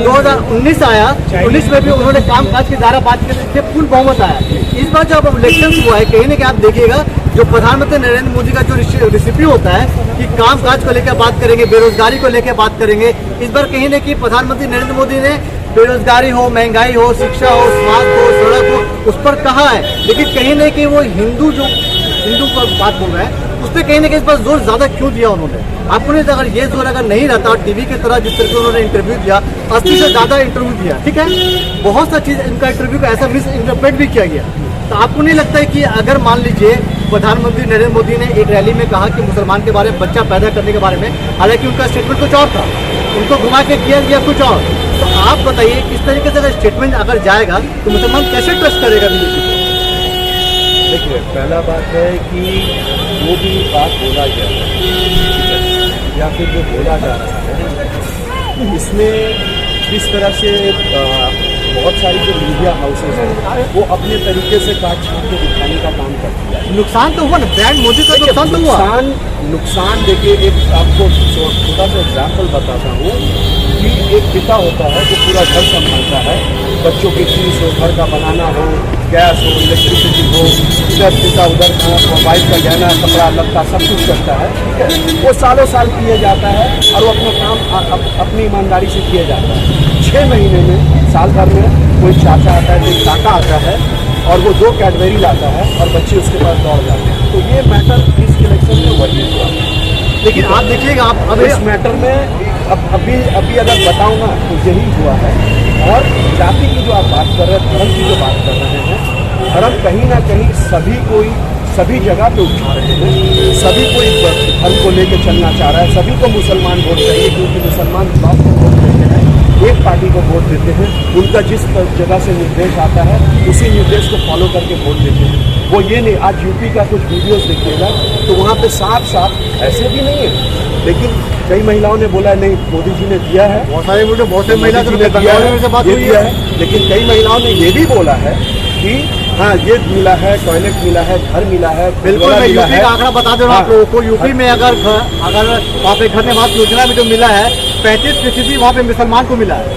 2019 आया, 19 में भी उन्होंने काम काज के द्वारा बात करके फुल बहुमत आया। इस बार जब इलेक्शन हुआ है, कहीं ना कहीं आप देखिएगा जो प्रधानमंत्री नरेंद्र मोदी का जो रेसिपी होता है कि काम काज को लेकर बात करेंगे, बेरोजगारी को लेकर बात करेंगे, इस बार कहीं ना कहीं प्रधानमंत्री नरेंद्र मोदी ने बेरोजगारी हो, महंगाई हो, शिक्षा हो, स्वास्थ्य हो, सड़क हो, उस पर कहा है। लेकिन कहीं ना कहीं वो हिंदू पर बात बोल रहा है, उस पर कहीं ना कहीं इस पर जोर ज्यादा क्यों दिया उन्होंने? आपको नहीं, अगर ये जोर अगर नहीं रहता और टीवी की तरह जिस तरह से उन्होंने इंटरव्यू दिया, 80 से ज्यादा इंटरव्यू दिया, ठीक है, बहुत सा चीज इनका इंटरव्यू को ऐसा मिस इंटरप्रेट भी किया गया। तो आपको नहीं लगता है कि अगर मान लीजिए प्रधानमंत्री नरेंद्र मोदी ने एक रैली में कहा कि मुसलमान के बारे में, बच्चा पैदा करने के बारे में, हालांकि उनका स्टेटमेंट कुछ और था, उनको घुमा के किया गया कुछ और, तो आप बताइए किस तरीके से अगर स्टेटमेंट अगर जाएगा तो मुसलमान कैसे ट्रस्ट करेगा बीजेपी को? देखिए पहला बात है कि जो भी बात बोला गया है या फिर जो बोला जा रहा है, इसमें किस तरह से बहुत सारी जो मीडिया हाउसेज हैं वो अपने तरीके से काट छाट के दिखाने का काम करती है। नुकसान तो हुआ ना, ब्रांड मोदी का नुकसान तो हुआ। नुकसान देखिए, एक आपको छोटा सा एग्जाम्पल बताता हूँ कि एक पिता होता है जो पूरा घर संभालता है, बच्चों की फीस हो, घर का बनाना हो, गैस हो, इलेक्ट्रिसिटी हो, इधर पिता उधर वाइफ का गहना कपड़ा लत्ता सब कुछ करता है, ठीक है, वो सालों साल किए जाता है और वो अपना काम अपनी ईमानदारी से किया जाता है। 6 महीने में, साल भर में कोई चाचा आता है, कोई काका आता है और वो 2 कैडबेरी लाता है और बच्चे उसके पास दौड़ जाते हैं। तो ये मैटर इस इलेक्शन में वही हुआ। लेकिन आप देखिएगा, आप अब इस मैटर में अभी अगर बताऊँ ना तो यही हुआ है। और जाति की जो आप बात कर रहे हैं, धर्म की जो बात कर रहे हैं, धर्म कहीं ना कहीं सभी जगह पे उठा रहे हैं, सभी को इस धर्म को लेकर चलना चाह रहा है, सभी को मुसलमान वोट चाहिए, क्योंकि मुसलमान बाप को वोट देते हैं, एक पार्टी को वोट देते हैं, उनका जिस जगह से निर्देश आता है उसी निर्देश को फॉलो करके वोट देते हैं। वो ये नहीं, आज यूपी का कुछ वीडियोस देखिएगा तो वहाँ पे साफ ऐसे भी नहीं है, लेकिन कई महिलाओं ने बोला नहीं मोदी जी ने दिया है, बहुत सारे वीडियो, बहुत सारी महिला ने दिया है, लेकिन कई महिलाओं ने ये भी बोला है कि हाँ ये मिला है, टॉयलेट मिला है, घर मिला है। बिल्कुल, मैं यूपी का आंकड़ा बता दे रहा हूँ आप लोगों को। यूपी में अगर वहाँ पे घर निवास योजना में जो मिला है 35% वहाँ पे मुसलमान को मिला है,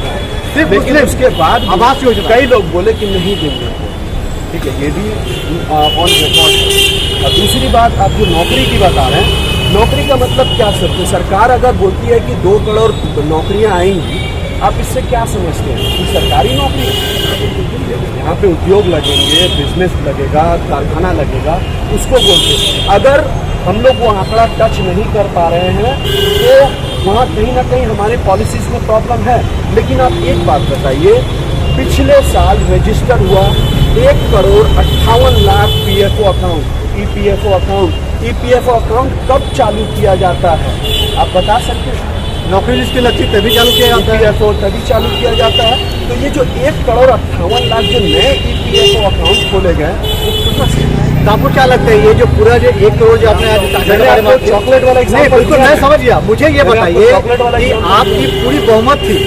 सिर्फ लेकिन उसके बाद आवास योजना कई लोग बोले कि नहीं देंगे, ठीक है, ये भी ऑन रिकॉर्ड है। और दूसरी बात, आप जो नौकरी की बता रहे हैं, नौकरी का मतलब क्या सकते? सरकार अगर बोलती है कि 2 करोड़ नौकरियां आएंगी, आप इससे क्या समझते हैं कि सरकारी नौकरी? यहाँ पे उद्योग लगेंगे, बिजनेस लगेगा, कारखाना लगेगा, उसको बोलते हैं। अगर हम लोग वो आंकड़ा टच नहीं कर पा रहे हैं तो वहाँ कहीं ना कहीं हमारे पॉलिसीज में प्रॉब्लम है। लेकिन आप एक बात बताइए, पिछले साल रजिस्टर हुआ 1,58,00,000 PFO account, EPFO account. EPFO account कब चालू किया जाता है आप बता सकते हैं? नौकरी लिस्ट के लक्ष्य तभी चालू किया जाता है, EPFO तभी चालू किया जाता है। तो ये जो 1,58,00,000 जो नए EPFO अकाउंट खोले गए, तो आपको क्या लगता है ये जो पूरा जो 1 करोड़ जो आपने आज चॉकलेट वाला नहीं, बिल्कुल मैं समझ गया। मुझे ये बताइए कि आपकी पूरी बहुमत थी,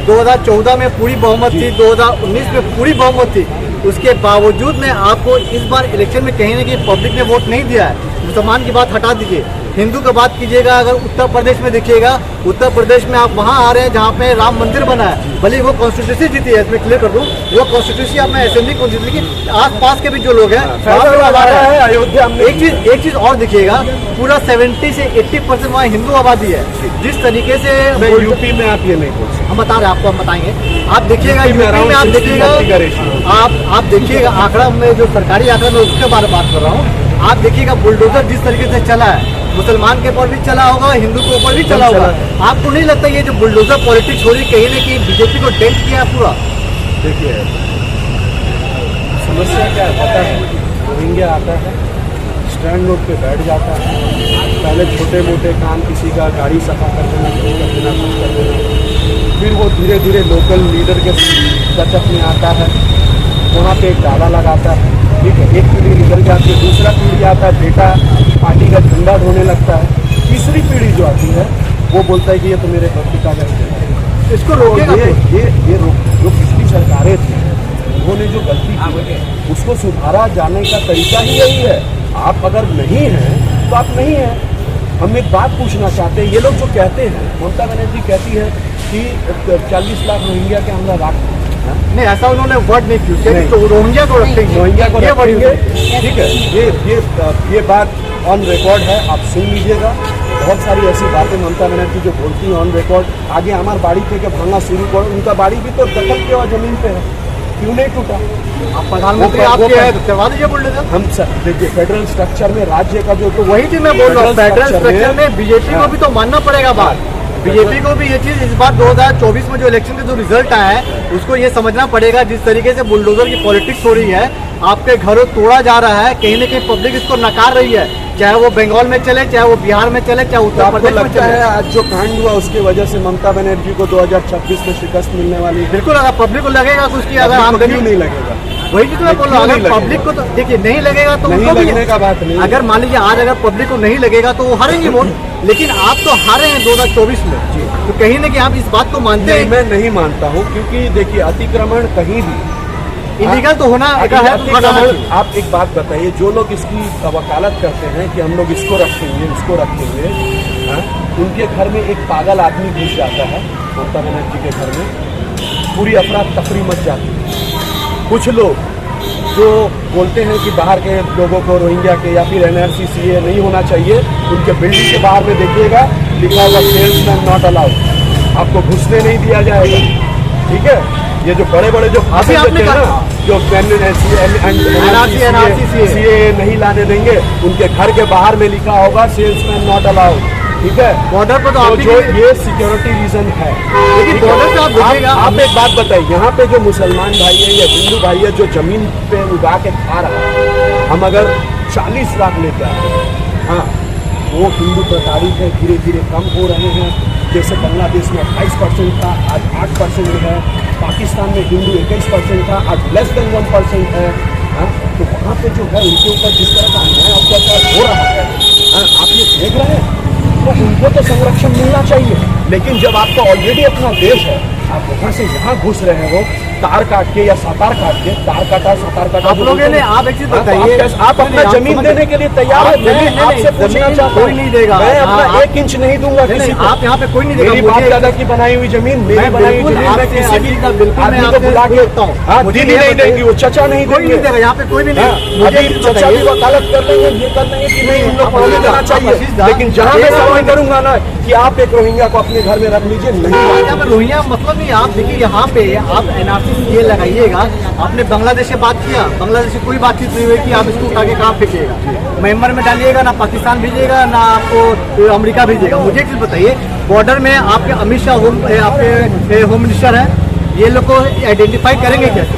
2014 में पूरी बहुमत थी, 2019 में पूरी बहुमत थी, उसके बावजूद में आपको इस बार इलेक्शन में कहीं ना कहीं पब्लिक ने वोट नहीं दिया है। मुसलमान की बात हटा दीजिए, हिंदू का बात कीजिएगा, अगर उत्तर प्रदेश में देखिएगा, उत्तर प्रदेश में आप वहाँ आ रहे हैं जहाँ पे राम मंदिर बना है, भले वो कॉन्स्टिट्यूंसी जीती है, इसमें क्लियर कर दूं, वो कॉन्स्टिट्यूंसी आपने असेंबली को जीती, लेकिन आस-पास के भी जो लोग हैं है अयोध्या में। एक चीज और देखिएगा, पूरा 70 से 80% वहाँ हिंदू आबादी है। जिस तरीके से मैं यूपी में आप ये नहीं बोल सकते। हम बता रहे हैं, आपको हम बताएंगे, आप देखिएगा यूपी में यूपी में आप around 60-40 का ratio। देखिएगा, आप देखिएगा आंकड़ा में, जो सरकारी आंकड़ा में उसके बारे में बात कर रहा हूँ। आप देखिएगा बुलडोजर जिस तरीके से चला है, मुसलमान के ऊपर भी चला होगा, हिंदू के ऊपर भी चला होगा। आपको नहीं लगता ये जो बुलडोजर पॉलिटिक्स हो रही कहीं ना कहीं बीजेपी को डेंट किया पूरा? देखिए समस्या क्या है पता है, रोहिंग्या आता है, स्टैंड रोड पे बैठ जाता है, पहले छोटे मोटे काम, किसी का गाड़ी सफा कर देना, शुरू कर देना, कुछ कर देना, फिर वो धीरे धीरे लोकल लीडर के टचअप में आता है, वहाँ पे एक डाला लगाता है, ठीक है, एक पीढ़ी निकल जाती है, दूसरा पीढ़ी आता है, बेटा पार्टी का झंडा ढोने लगता है, तीसरी पीढ़ी जो आती है वो बोलता है कि ये तो मेरे पिता का झंडा है। इसको रोकेगा ये जो पिछली सरकारें थी उन्होंने जो गलती की उसको सुधारा जाने का तरीका ही यही है। आप अगर नहीं हैं तो आप नहीं हैं। हम एक बात पूछना चाहते हैं, ये लोग जो कहते हैं, ममता बनर्जी कहती है कि 40 लाख रोहिंग्या के हमला राख नहीं, ऐसा उन्होंने वर्ड नहीं यूज किया, तो रोहिंग्या को रखेंगे, रोहिंग्या को ये वर्ड रखेंगे, ठीक है। ये बात ऑन रिकॉर्ड है, आप सुन लीजिएगा। बहुत सारी ऐसी बातें ममता बनर्जी जो बोलती हैं ऑन रिकॉर्ड, आगे हमार बाड़ी थे कि भांगा शुरू करो, उनका बाड़ी भी तो दखल के और जमीन पे है, क्यों नहीं टूटा? आप प्रधानमंत्री आपके हैं तो करवा दीजिए बुलडोजर। हम देखिए फेडरल स्ट्रक्चर में राज्य का जो, तो वही चीज मैं बोल रहा हूँ, फेडरल स्ट्रक्चर में बीजेपी को भी तो मानना पड़ेगा बात। बीजेपी को भी ये चीज इस बार 2024 में जो इलेक्शन के जो रिजल्ट आया है उसको ये समझना पड़ेगा। जिस तरीके से बुलडोजर की पॉलिटिक्स हो रही है, आपके घरों तोड़ा जा रहा है, कहीं न कहीं पब्लिक इसको नकार रही है, चाहे वो बंगाल में चले, चाहे वो बिहार में चले, चाहे उत्तर प्रदेश में लगता चले। है आज जो कांड हुआ उसकी वजह से ममता बनर्जी को 2026 में शिकस्त मिलने वाली है। बिल्कुल, अगर पब्लिक को लगेगा कुछ की, अगर क्यों आमदनी नहीं लगेगा? वही चीज मैं बोल रहा हूँ, अगर पब्लिक को तो देखिए नहीं लगेगा तो नहीं उनको भी लगने का बात नहीं। अगर मान लीजिए आज अगर पब्लिक को नहीं लगेगा तो वो हारेंगे वोट, लेकिन आप तो हारे हैं 2024 में, तो कहीं ना कहीं आप इस बात को मानते हैं? मैं नहीं मानता हूँ, क्योंकि देखिए अतिक्रमण कहीं भी इलीगल तो होना है। आप एक बात बताइए, जो लोग इसकी वकालत करते हैं कि हम लोग इसको रखेंगे उसको रखेंगे, उनके घर में एक पागल आदमी घुस जाता है, ममता बनर्जी के घर में पूरी अफरा तफरी मच जाती है। कुछ लोग जो बोलते हैं कि बाहर के लोगों को, रोहिंग्या के या फिर NRC CA नहीं होना चाहिए, उनके बिल्डिंग के बाहर में देखिएगा लिखा होगा सेल्समैन नॉट अलाउड, आपको घुसने नहीं दिया जाएगा, ठीक है। ये जो बड़े बड़े जो अभी आपने कहा जो CA नहीं लाने देंगे, उनके घर के बाहर में लिखा होगा सेल्समैन नॉट अलाउड, ठीक है। बॉर्डर पर तो जो ये सिक्योरिटी रीजन है, लेकिन बॉर्डर पे आप देखिएगा। आप एक बात बताइए, यहाँ पे जो मुसलमान भाई है या हिंदू भाई है जो जमीन पे उगा के खा रहा है, हम अगर 40 लाख लेते आए, हाँ, वो हिंदू प्रताड़ित है, धीरे धीरे कम हो रहे हैं। जैसे बांग्लादेश में 28% था, आज 8% है। पाकिस्तान में हिंदू 21% था, आज लेस देन 1% है। हाँ, तो वहाँ पे जो है उनके ऊपर जिस तरह का अन्याय अत्याचार हो रहा है, हाँ, आप ये देख रहे हैं, तो उनको तो संरक्षण मिलना चाहिए। लेकिन जब आपका ऑलरेडी अपना देश है, आप वहाँ से यहाँ घुस रहे हो, तार काट के या सातार काट के, तार काटा सातार काटा, आप लोगों ने, आप एक चीज बताइए, आप अपना जमीन देने के लिए तैयार है? मैं आपसे पूछना चाहता हूं, कोई नहीं देगा, मैं अपना 1 इंच नहीं दूंगा किसी को। आप यहाँ पे कोई नहीं देगा। मेरी बाप दादा की बनाई हुई जमीन, मेरी बनाई हुई जमीन, मैं किसी भी आदमी को बुला के दीदी नहीं देंगी, वो चचा नहीं देंगे, यहाँ पे कोई भी नहीं। अभी चचा भी वकालत कर लेंगे, ये कर लेंगे कि नहीं, उन लोग को होने देना चाहिए। लेकिन जहाँ मैं सवाल करूंगा ना कि आप एक रोहिंग्या को अपने घर में रख लीजिए, नहीं, रोहिंग्या मतलब नहीं। आप देखिए यहाँ पे आप NRC CA लगाइएगा, आपने बांग्लादेश से बात किया, बांग्लादेश से कोई बातचीत नहीं हुई कि आप इसको उठा के कहाँ फेंकिएगा, म्यांमार में डालिएगा, ना पाकिस्तान भेजिएगा, ना आपको अमेरिका भेजिएगा। मुझे एक चीज बताइए, बॉर्डर में आपके अमित शाह आपके होम मिनिस्टर हैं, ये लोग को आइडेंटिफाई करेंगे कैसे?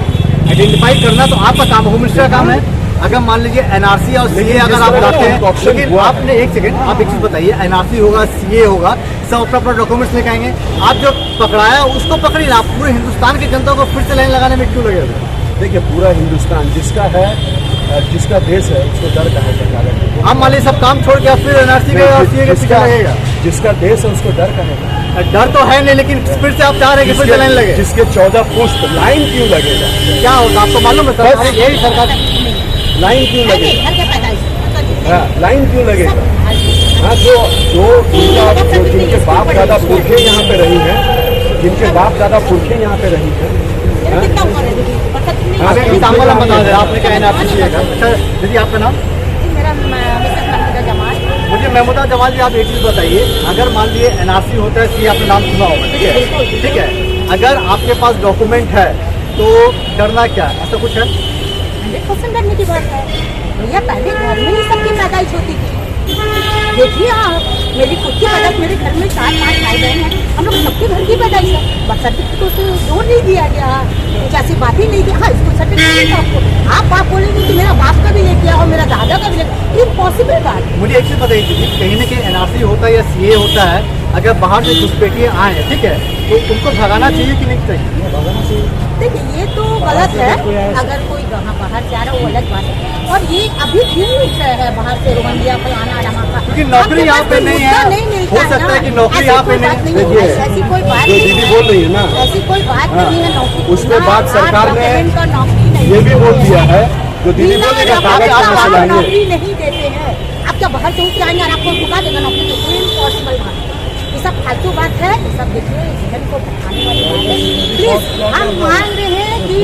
आइडेंटिफाई करना तो आपका काम, होम मिनिस्टर का काम है। अगर मान लीजिए NRC और CA अगर आप लाते हैं, लेकिन आपने एक सेकंड, आप एक चीज बताइए, NRC होगा, CA होगा, सब अपना अपना डॉक्यूमेंट्स लेके आएंगे। आप जो पकड़ाया उसको पकड़िए, आप पूरे हिंदुस्तान की जनता को फिर से लाइन लगाने में क्यों लगेगा? देखिए पूरा हिंदुस्तान जिसका है, जिसका देश है, उसको डर का है। आप मान लीजिए सब काम छोड़ के आप फिर NRC के और CA के पीछे लगेगा। जिसका देश है उसको डर का है। डर तो है नहीं, लेकिन फिर से आप चाह रहे हैं कि फिर से लाइन लगे। जिसके 14 पुष्ट, लाइन क्यों लगेगा? क्या होगा आपको मालूम है? सर यही सरकार, लाइन क्यों लगेगा? लाइन क्यों लगेगा? हाँ, जिनके बाप दादा पुरखे यहाँ पे रही हैं, जिनके बाप दादा पुरखे यहाँ पे रही हैं। कितना उम्र है दीदी? पता नहीं। आप एक एग्जाम्पल हम बता दें, आपने क्या एनआरसी किया। अच्छा दीदी, आपका नाम? मेरा मिसेस महमूदा जमाल। मुझे महमूदा जमाल जी, आप एक चीज़ बताइए, अगर मान लीजिए एनआरसी होता है, सी आपने नाम सुना होगा, ठीक है, ठीक है, अगर आपके पास डॉक्यूमेंट है तो डरना क्या है, ऐसा कुछ है? 100% डरने की बात है भैया। पहले घर में ही सबकी पैदाइश होती थी। देखिए आप, मेरी खुद की पैदाइश, मेरे घर में 4-5 भाई बहन हैं, हम लोग सबके घर की पैदाइश है। बर्थ सर्टिफिकेट तो जोड़ नहीं दिया गया, कुछ ऐसी बात ही नहीं दी। हाँ, स्कूल सर्टिफिकेट आपको आप बोलेंगे कि मेरा बाप का भी लेके आओ, मेरा दादा का भी लेके, इम्पॉसिबल बात है। मुझे एक चीज़ बताइए दीदी, कहीं ना कहीं एनआरसी होता है या सीए होता है, अगर बाहर से घुसपैठिए आए हैं, ठीक है, तो उनको भगाना चाहिए कि नहीं चाहिए? भगाना चाहिए। देखिए, ये तो गलत है। अगर कोई वहाँ बाहर जा रहा है वो अलग बात है, और ये अभी क्यों नहीं है बाहर से रोहंडिया फलाना ढमाका, क्योंकि नौकरी यहाँ पे नहीं है। हो सकता है कि नौकरी यहाँ पे नहीं है। देखिए, ऐसी कोई बात जो नहीं दीदी है। बोल रही है ना, ऐसी कोई बात नहीं है। नौकरी उसके बाद सरकार ने का नौकरी नहीं ये भी बोल दिया है, जो दीदी बिना बोलेगा आप कागज कहाँ से लाएंगे। नौकरी नहीं देते हैं। आप क्या बाहर से उतर आएंगे और आपको रुका देगा नौकरी? तो इम्पॉसिबल बात है। ये सब फालतू बात है। ये सब देखिए जहन को भटकाने वाली बात है। प्लीज, हम मान रहे हैं कि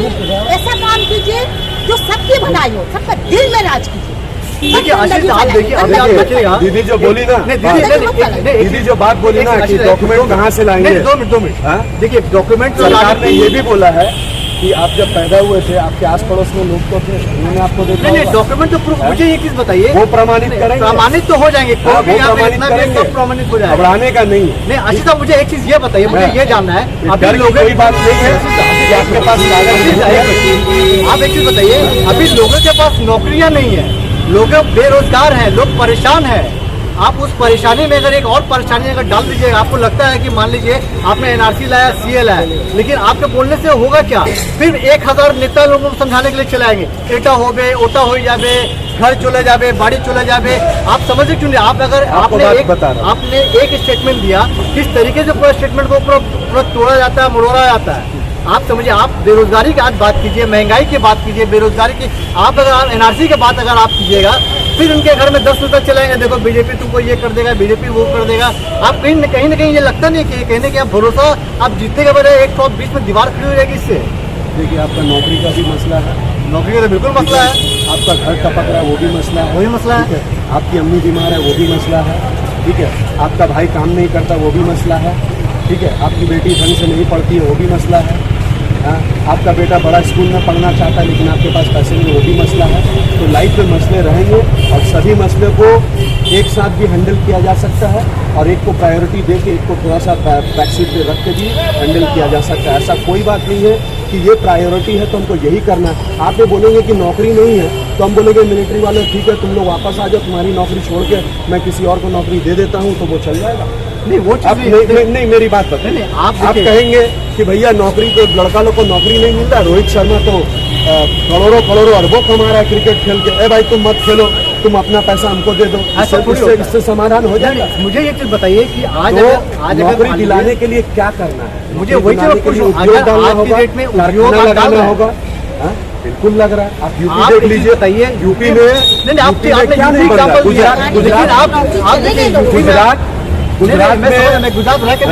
ऐसा काम कीजिए जो सबकी भलाई हो, सबका दिल में राज कीजिए। देखिए आशीष, आप देखिए, अभी आप देखिएगा, दीदी जो बोली ना, दीदी जो बात बोली ना कि डॉक्यूमेंट कहाँ से लाएंगे। 2 मिनट, देखिए डॉक्यूमेंट सरकार ने ये भी बोला है कि आप जब पैदा हुए थे, आपके आस पड़ोस में लोग तो थे, उन्होंने आपको देखा। नहीं, डॉक्यूमेंट तो प्रूफ। मुझे ये चीज बताइए, वो प्रमाणित करेंगे, प्रमाणित तो हो जाएंगे, हाँ, कोई भी वो यहाँ पे प्रमाणित इतना भी करेंगे, सब प्रमाणित हो जाएगा। घबराने का नहीं। नहीं आशीष साहब, मुझे एक चीज ये बताइए, मुझे ये जानना है, अभी डर की लोगों कोई बात नहीं है कि आपके पास कागज नहीं है। आप एक चीज बताइए, अभी लोगों के पास नौकरियां नहीं है, लोग बेरोजगार हैं, लोग परेशान हैं। आप उस परेशानी में अगर एक और परेशानी अगर डाल दीजिएगा, आपको लगता है कि मान लीजिए आपने एनआरसी लाया, सीए लाया, लेकिन आपके बोलने से होगा क्या? फिर 1000 नेता लोगों को समझाने के लिए चलाएंगे, एटा हो गए, ओटा हो जावे, घर चले जावे, बाड़ी चले जावे। आप समझे क्यों नहीं? आप अगर आपने एक स्टेटमेंट दिया, किस तरीके से पूरा स्टेटमेंट को पूरा तोड़ा जाता है, मोड़ा जाता है। आप समझिए, आप बेरोजगारी की आज बात कीजिए, महंगाई की बात कीजिए, बेरोजगारी की आप अगर एनआरसी की बात अगर आप कीजिएगा, फिर उनके घर में 10 रुपये चलाएंगे, देखो बीजेपी तुमको ये कर देगा, बीजेपी वो कर देगा। आप कहीं ना कहीं ये लगता नहीं कि कहने की आप भरोसा, आप जीतने के बजाय 120 में दीवार खड़ी हो जाएगी इससे। देखिए, आपका नौकरी का भी मसला है, नौकरी का तो बिल्कुल मसला है, आपका घर टपक रहा है वो भी मसला है, वही मसला है, आपकी अम्मी बीमार है वो भी मसला है, ठीक है, आपका भाई काम नहीं करता वो भी मसला है, ठीक है, आपकी बेटी ढंग से नहीं पढ़ती है वो भी मसला है, आपका बेटा बड़ा स्कूल में पढ़ना चाहता है लेकिन आपके पास पैसे नहीं, वो भी मसला है। तो लाइफ में मसले रहेंगे और सभी मसले को एक साथ भी हैंडल किया जा सकता है, और एक को प्रायोरिटी दे के एक को थोड़ा सा बैक सीट पे रख के भी हैंडल किया जा सकता है। ऐसा कोई बात नहीं है कि ये प्रायोरिटी है तो हमको यही करना है। आप ये बोलेंगे कि नौकरी नहीं है तो हम बोलेंगे मिलिट्री वाले ठीक है तुम लोग वापस आ जाओ, तुम्हारी नौकरी छोड़ के मैं किसी और को नौकरी दे देता हूँ, तो वो चल जाएगा। नहीं वो आप नहीं मेरी बात बताइए, आप कहेंगे कि भैया नौकरी तो लड़का लोग को नौकरी नहीं मिलता, रोहित शर्मा तो करोड़ों अरबों कमा रहा है क्रिकेट खेल के, ए भाई तुम मत खेलो, तुम अपना पैसा हमको दे दो, इससे समाधान हो जाएगा। मुझे ये चीज बताइए कि आज नौकरी दिलाने के लिए क्या करना है? मुझे वही उद्योग डालना होगा, कारखाना लगाना होगा। बिल्कुल लग रहा है, आप यूपी देख लीजिए, बताइए यूपी में क्या नहीं बन रहा? गुजरात में गुजरात रह के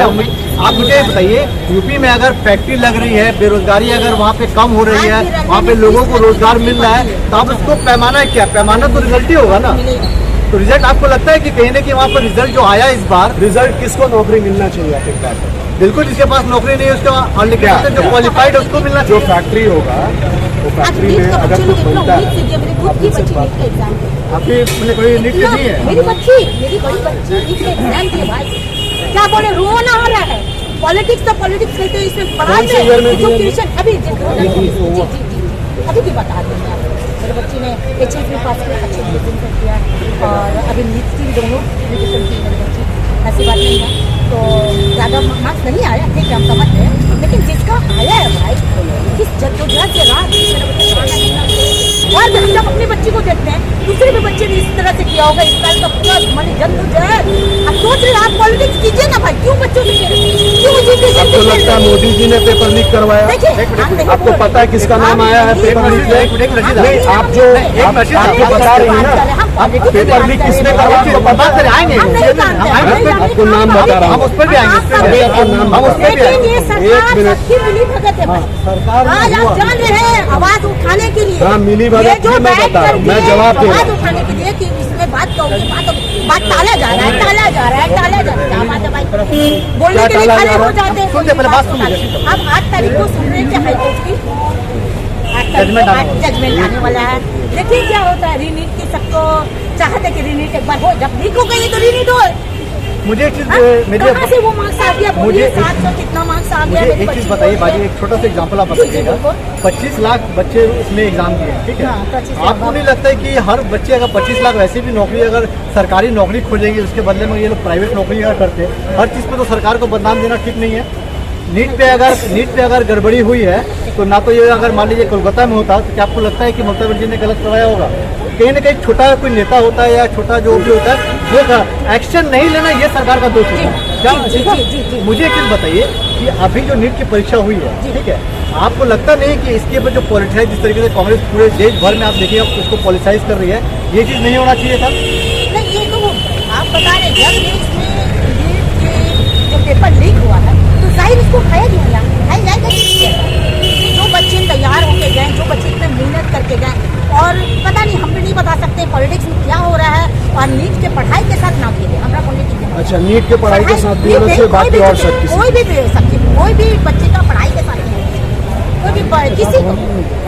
आप मुझे बताइए, यूपी में अगर फैक्ट्री लग रही है, बेरोजगारी अगर वहाँ पे कम हो रही है, वहाँ पे लोगों को रोजगार मिल रहा है, तो आप उसको पैमाना क्या? पैमाना तो रिजल्ट ही होगा ना। तो रिजल्ट आपको लगता है कि कहीं ना कहीं वहाँ पर रिजल्ट जो आया इस बार, रिजल्ट किसको नौकरी मिलना चाहिए? आप एक बात बिल्कुल जिसके पास नौकरी नहीं है उसका जो क्वालिफाइड है उसको मिलना चाहिए। जो फैक्ट्री होगा तो फैक्ट्री में अगर कुछ बनता है, आपकी मैंने कोई नीट नहीं है, मेरी बड़ी बच्ची नीट के एग्जाम दिए भाई, क्या बोले रोना आ रहा है। पॉलिटिक्स तो पॉलिटिक्स कहते हैं, इसमें पढ़ा एजुकेशन अभी भी बता दें मैं आपको। मेरे बच्ची ने HSC पास किया, अच्छे डिवीजन से किया, और अभी नीट की दोनों डिवीजन की मेरी बच्ची, ऐसी बात नहीं है। तो ज़्यादा मार्क्स नहीं आया, ठीक है हम समझ रहे हैं, लेकिन जिसका आया है भाई, किस जद्दोजहद के रात और हम जब अपनी बच्ची को देखते हैं, दूसरे भी बच्चे ने इस तरह से किया होगा, इस साल का पूरा मानी जद्दोजहद। अब सोच रहे आप पॉलिटिक्स कीजिए ना भाई, क्यों बच्चों से क्यों आपको लगता है मोदी जी ने पेपर लीक करवाया? आपको पता है किसका नाम आया है पेपर लीक में? नहीं, आप जो बता रही हैं ना, पेपर लीक किसने करवा आपको पता है? आएंगे हम नहीं जानते, हम नहीं जानते। आपको नाम बता रहा हूँ। हम उस पर भी आएंगे, उस पर भी आपको नाम हम उस पर भी लेकिन ये आएंगे। सरकार एक मिनट। सबकी मिली भगत है भाई। सरकार आज आप जान रहे हैं आवाज उठाने के लिए। हाँ, मिली भगत ये जो थी, मैं बैठ बता रहा हूँ, कर मैं दिए, जवाब दे रहा आवाज हूँ। उठाने के लिए कि इसमें बात कहोगे, बात टाला जा रहा है, टाला जा रहा है, टाला जा रहा है। क्या बात है भाई? बोलने के लिए टाला खड़े जा रहा हो है? जाते हैं। सुनते, पहले बात सुन लीजिए। अब 8 तारीख को सुन रहे थे हाईकोर्ट की जजमेंट आने वाला है। देखिए क्या होता है। रीनीट की सबको चाहते कि रीनीट एक बार हो, जब लीक हो गई तो रीनीट हो। मुझे एक चीज हाँ? मुझे कहाँ से वो मार्क्स आ गया? बोलिए 700 कितना मार्क्स आ गया? मुझे मेरी एक बच्ची चीज को बताइए हो बाजी, गया। एक छोटा सा एग्जांपल आप जी, जी, बताइएगा। बिल्कुल। 25 लाख बच्चे इसमें एग्जाम दिए, ठीक है? हाँ, 25 लाख आपको नहीं लगता है कि हर बच्चे अगर 25 लाख वैसे भी नौकरी, अगर सरकारी नौकरी खोजेंगे उसके बदले में ये लोग प्राइवेट नौकरी अगर करते, हर चीज़ पे तो सरकार को बदनाम देना ठीक नहीं है। नीट पे अगर गड़बड़ी हुई है तो ना तो ये अगर मान लीजिए कोलकाता में होता तो क्या आपको लगता है कि ममता बनर्जी ने गलत करवाया होगा? कहीं ना कहीं छोटा कोई नेता होता है या छोटा जो भी होता है वो एक्शन नहीं लेना, ये सरकार का दोष है। क्या जी। मुझे एक चीज बताइए कि अभी जो नीट की परीक्षा हुई है, ठीक है, आपको लगता नहीं कि इसके ऊपर जो पॉलिटिसाइज जिस तरीके से कांग्रेस पूरे देश भर में आप देखिए उसको पॉलिटिसाइज कर रही है, ये चीज नहीं होना चाहिए था? नहीं, ये तो आप बता रहे जब ये इसमें जो पेपर लीक हुआ है तो जाहिर इसको खाया नहीं गया, खाया जाएगा किससे? जो बच्चे तैयार होके गए, जो बच्चे इतने मेहनत करके गए, और पता नहीं, हम भी नहीं बता सकते पॉलिटिक्स में क्या हो रहा है। और नीट के पढ़ाई के साथ ना खेले, हमरा बोलने की जरूरत अच्छा, नीट के पढ़ाई के साथ भी होना चाहिए, बाकी और सब किसी कोई भी दे सकते, कोई भी बच्चे का पढ़ाई के साथ नहीं होना चाहिए। कोई भी किसी को,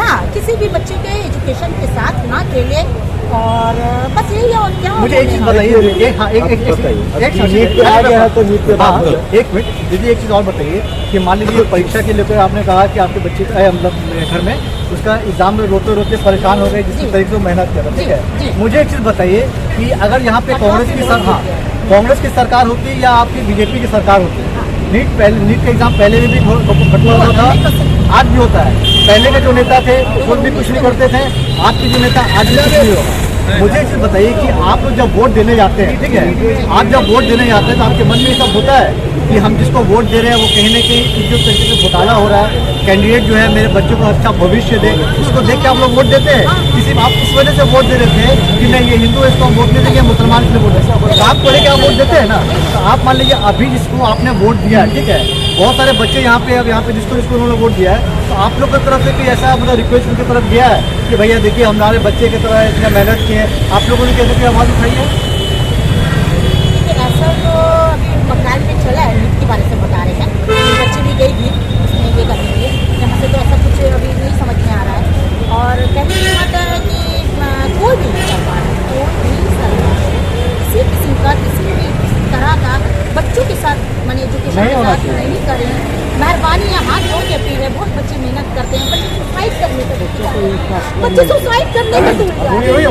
हाँ, किसी भी बच्चे के एजुकेशन के साथ ना खेले। और बस यही है। और क्या मुझे एक चीज बताइए, नीट पे आ गया है तो नीट पे बात करें। एक मिनट दीदी, एक चीज और बताइए कि मान लीजिए परीक्षा के लेकर आपने कहा कि आपके बच्चे मतलब घर में उसका एग्जाम में रोते रोते परेशान हो गए, जिस जी। तरीके से मेहनत कर रहे, ठीक जी। है? मुझे एक चीज बताइए कि अगर यहाँ पे कांग्रेस की सरकार होती या आपकी बीजेपी की सरकार होती, नीट का एग्जाम पहले भी घटना होता था, आज भी होता है। पहले के जो नेता थे वो भी कुछ नहीं करते थे, आज के जो नेता आज भी कुछ नहीं होगा। मुझे एक चीज बताइए कि आप लोग जब वोट देने जाते हैं, ठीक है, आप जब वोट देने जाते हैं तो आपके मन में ये सब होता है कि हम जिसको वोट दे रहे हैं वो कहीं ना कहीं जो तरीके से घोटाला हो रहा है, कैंडिडेट जो है मेरे बच्चों को अच्छा भविष्य दे, उसको देख के आप लोग वोट देते हैं। आप इस वजह से वोट दे देते हैं कि नहीं ये हिंदू है इसको हम वोट नहीं देंगे, मुसलमान के लिए वोट देंगे। आप को लेकर आप वोट देते हैं ना, तो आप मान लीजिए अभी जिसको आपने वोट दिया है, ठीक है, बहुत सारे बच्चे यहाँ पे जिसको उन्होंने वोट दिया है, तो आप लोग की तरफ से कोई ऐसा मतलब रिक्वेस्ट उनकी तरफ गया है कि भैया देखिए हमारे बच्चे की तरह इतने मेहनत की है, आप लोगों ने कैसे कोई आवाज़ उठाई है? ऐसा तो अभी बंगाल में चला है, नीट के बारे से बता रहे हैं। मेरी बच्ची भी गई थी उसमें ये करने के लिए, यहाँ से तो ऐसा कुछ अभी नहीं समझ में आ रहा है। और कहने की बात है कि कोई भी सरकार, किसी किस्म का किसी भी तरह का बच्चों के साथ मैंने एजुकेशन के साथ नहीं करें। मेहरबानी है, हाथ धो के अपील है। बहुत बच्चे मेहनत करते हैं, बच्चे सुसाइड करने पे बच्चे सुसाइड करने पे तुल जा रहे हैं,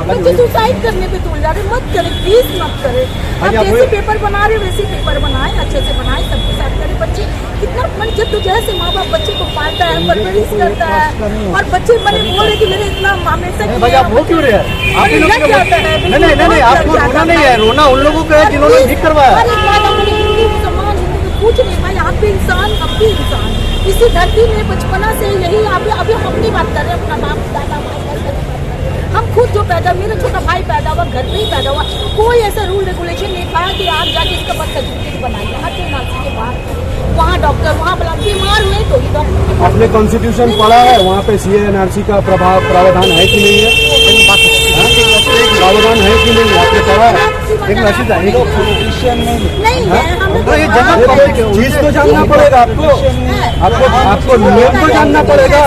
बच्चे सुसाइड करने पे तुल जा रहे हैं। मत करें प्लीज, मत करें। आप जैसे पेपर बना रहे वैसे पेपर बनाए, अच्छे से बनाए, सबके साथ करें। बच्चे कितना मन जद्दोजहद से माँ बाप बच्चे को पालता है, परवरिश करता है, और बच्चे मैंने बोले कि मेरे इतना हमेशा आप वो क्यों रहे हैं? नहीं, आपको रोना नहीं है, रोना उन लोगों का है जिन्होंने ठीक करवाया। कुछ नहीं भाई, आप भी इंसान, अब भी इंसान। इसी धरती में बचपना से यही अभी हम अपनी बात कर रहे हैं, अपना बाप दादा हम खुद जो पैदा, मेरा छोटा भाई पैदा हुआ घर पे ही पैदा हुआ, कोई ऐसा रूल रेगुलेशन नहीं था कि आप जाके इसका बर्थ सर्टिफिकेट बनाइए। हर कोई नासी के बाहर, वहाँ डॉक्टर, वहाँ बीमार हुए तो ही डॉक्टर। आपने कॉन्स्टिट्यूशन पढ़ा है, वहाँ पे CA/NRC का प्रावधान है कि नहीं है? प्रावधान है कि नहीं, आपने पढ़ा है? एक मैसेज आएगा नहीं है, हम तो ये जमा चीज तो जानना पड़ेगा आपको नियम तो जानना पड़ेगा,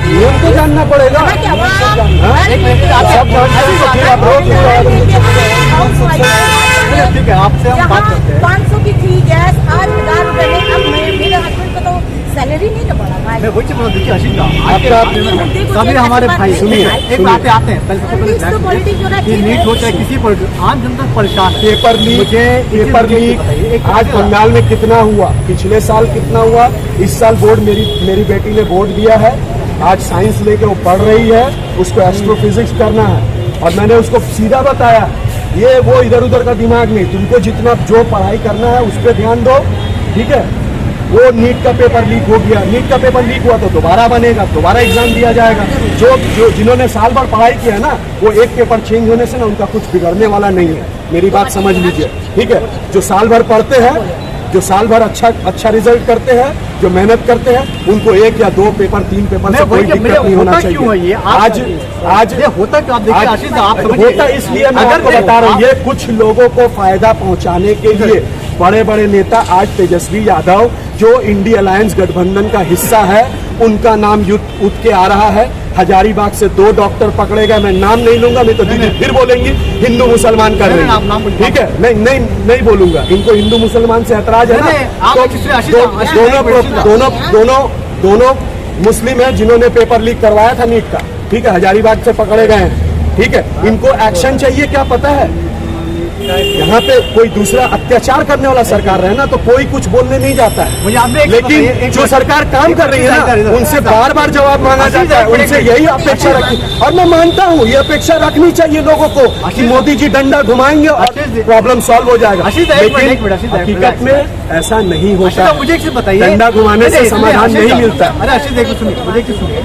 नियम तो जानना पड़ेगा। ठीक है, आपसे हम बात करते हैं। 500 की थी गैस, आज 1000 रुपए में। अब मेरे हस्बैंड को तो सैलरी नहीं ना बढ़ा भाई। मैं वही चीज बोला, देखिए आशीष आपका सभी हमारे भाई सुनिए, एक बात आते हैं पहले सबसे Politics तो politics होना पहले चाहिए। नीट हो चाहे किसी पर आम जनता परेशान है। पेपर लीक आज बंगाल में कितना हुआ, पिछले साल कितना हुआ, इस साल बोर्ड मेरी बेटी ने बोर्ड दिया है, आज साइंस लेके वो पढ़ रही है, उसको एस्ट्रोफिजिक्स करना है, और मैंने उसको सीधा बताया ये वो इधर उधर का दिमाग नहीं, तुमको जितना जो पढ़ाई करना है उस पर ध्यान दो, ठीक है। वो नीट का पेपर लीक हो गया, नीट का पेपर लीक हुआ तो दोबारा बनेगा, दोबारा एग्जाम दिया जाएगा। जो जिन्होंने साल भर पढ़ाई की है ना, वो एक पेपर चेंज होने से ना उनका कुछ बिगड़ने वाला नहीं है, मेरी बात समझ लीजिए, ठीक है। जो साल भर पढ़ते हैं, जो साल भर अच्छा रिजल्ट करते हैं, जो मेहनत करते हैं, उनको 1 या 2 पेपर 3 पेपर से कोई दिक्कत नहीं होना चाहिए। आज ये होता क्यों? आप देखिए आशीष, आप होता इसलिए मैं आपको बता रहा हूँ, ये कुछ लोगों को फायदा पहुंचाने के लिए बड़े बड़े नेता, आज तेजस्वी यादव जो इंडिया अलायंस गठबंधन का हिस्सा है, उनका नाम उठ के आ रहा है। हजारीबाग से 2 डॉक्टर पकड़े गए, मैं नाम नहीं लूंगा, नहीं तो दीदी फिर बोलेंगी हिंदू मुसलमान कर रहे हैं, ठीक है। नहीं बोलूंगा, इनको हिंदू मुसलमान से ऐतराज है ना, तो दोनों मुस्लिम हैं जिन्होंने पेपर लीक करवाया था नीट का, ठीक है, हजारीबाग से पकड़े गए हैं, ठीक है। इनको एक्शन चाहिए, क्या पता है यहाँ पे कोई दूसरा अत्याचार करने वाला सरकार रहे ना तो कोई कुछ बोलने नहीं जाता है, लेकिन जो सरकार काम कर रही है ना, उनसे बार बार जवाब मांगा जाता है, उनसे यही अपेक्षा रखी। और मैं मानता हूँ ये अपेक्षा रखनी चाहिए लोगों को कि मोदी जी डंडा घुमाएंगे और प्रॉब्लम सॉल्व हो जाएगा, लेकिन हकीकत में ऐसा नहीं होता। मुझे एक चीज बताइए, डंडा घुमाने से समाधान नहीं मिलता। अरे आशीष देखो, सुनिए, मुझे एक चीज सुनिए,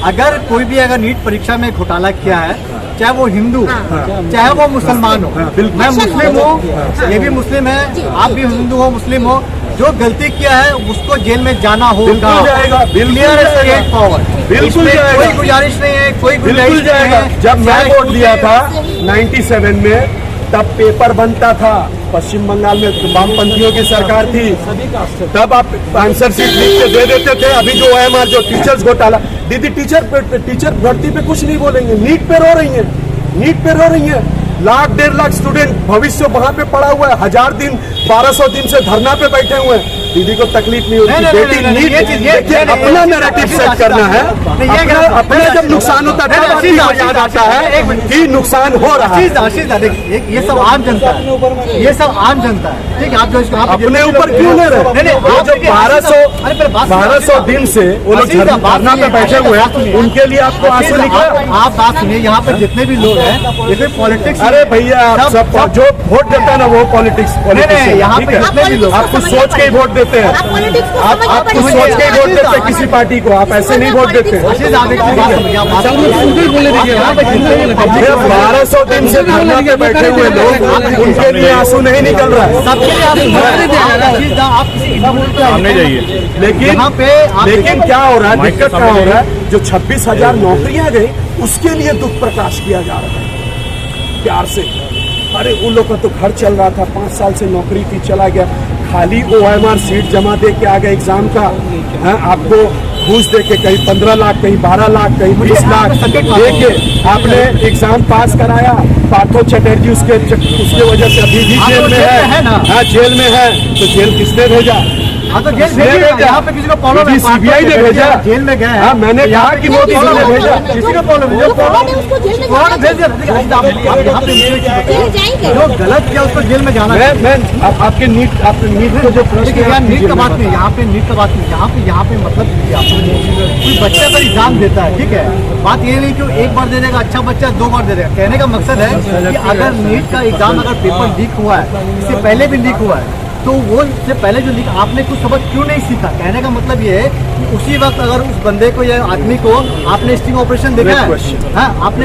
अगर कोई भी अगर नीट परीक्षा में घोटाला किया है, चाहे वो हिंदू चाहे वो मुसलमान हो, मैं मुस्लिम हूँ, ये भी मुस्लिम है, आप भी हिंदू हो मुस्लिम हो, जो गलती किया है उसको जेल में जाना होगा, बिल्कुल जाएगा, बिल्कुल जाएगा, कोई गुजारिश नहीं है, कोई बिल्कुल जाएगा। जब मैं वोट दिया था 97 में, तब पेपर बनता था, पश्चिम बंगाल में वामपंथियों की सरकार थी, तब आप आंसर शीट लिख के दे देते थे। अभी जो OMR जो टीचर्स घोटाला, दीदी टीचर भर्ती पे कुछ नहीं बोलेंगे, नीट पे रो रही है, नीट पे रो रही है। 1 डेढ़ लाख स्टूडेंट भविष्य वहां पे पड़ा हुआ है, 1000 दिन 1200 दिन से धरना पे बैठे हुए हैं, दीदी को तकलीफ नहीं होती। बेटी नीट, देखिए अपना नैरेटिव सेट करना है, अपना जब नुकसान होता है तब आदमी को याद आता है कि नुकसान हो रहा है। ये सब आम जनता है, ये सब आम जनता है, ठीक है। आप जो अपने ऊपर क्यों ले रहे हैं? वो जो 1200 दिन से वो लोग धरना पे बैठे हुए हैं, उनके लिए आपको आंसू निकला? आप बात सुनिए, यहाँ पे जितने भी लोग हैं ये कोई पॉलिटिक्स, अरे भैया आप सब जो वोट देता है ना वो पॉलिटिक्स, यहाँ पे जितने भी लोग, आपको सोच के ही वोट देते हैं, आपको सोच के ही वोट देते हैं किसी पार्टी को, आप ऐसे नहीं वोट देते। 1200 दिन से धरना पे बैठे हुए लोग, उनके लिए आंसू नहीं निकल रहा है, लेकिन क्या हो रहा है, दिक्कत क्या हो रहा है, जो 26,000 नौकरियां गई उसके लिए दुख प्रकाश किया जा रहा है प्यार से। अरे उन लोग का तो घर चल रहा था, 5 साल से नौकरी थी, चला गया, खाली OMR सीट जमा दे के आ गए एग्जाम का, है आपको घूस दे के कहीं 15 लाख, कहीं 12 लाख, कहीं 20 लाख दे के आपने एग्जाम पास कराया। पार्थो चटर्जी उसके वजह से अभी भी जेल में है ना, हाँ जेल में है, तो जेल किसने भेजा? तो जेल भेजा, यहाँ पे किसी को प्रॉब्लम है, CBI ने भेजा, जेल में गए। हाँ मैंने कहा कि मोदी जी ने भेजा, किसी को प्रॉब्लम है, जो गलत किया उसको जेल में जाना। मैं आपके नीट को जो प्रश्न, नीट का बात नहीं, यहाँ पे नीट का बात नहीं, यहाँ पे मतलब कोई बच्चा अगर एग्जाम देता है, ठीक है, बात ये नहीं कि 1 बार दे देगा अच्छा बच्चा 2 बार दे देगा। कहने का मकसद है कि अगर नीट का एग्जाम अगर पेपर लीक हुआ है, इससे पहले भी लीक हुआ है, तो वो से पहले जो लीक, आपने कुछ सबक क्यों नहीं सीखा? कहने का मतलब ये है कि उसी वक्त अगर उस बंदे को या आदमी को आपने स्टिंग ऑपरेशन देखा है, हाँ आपने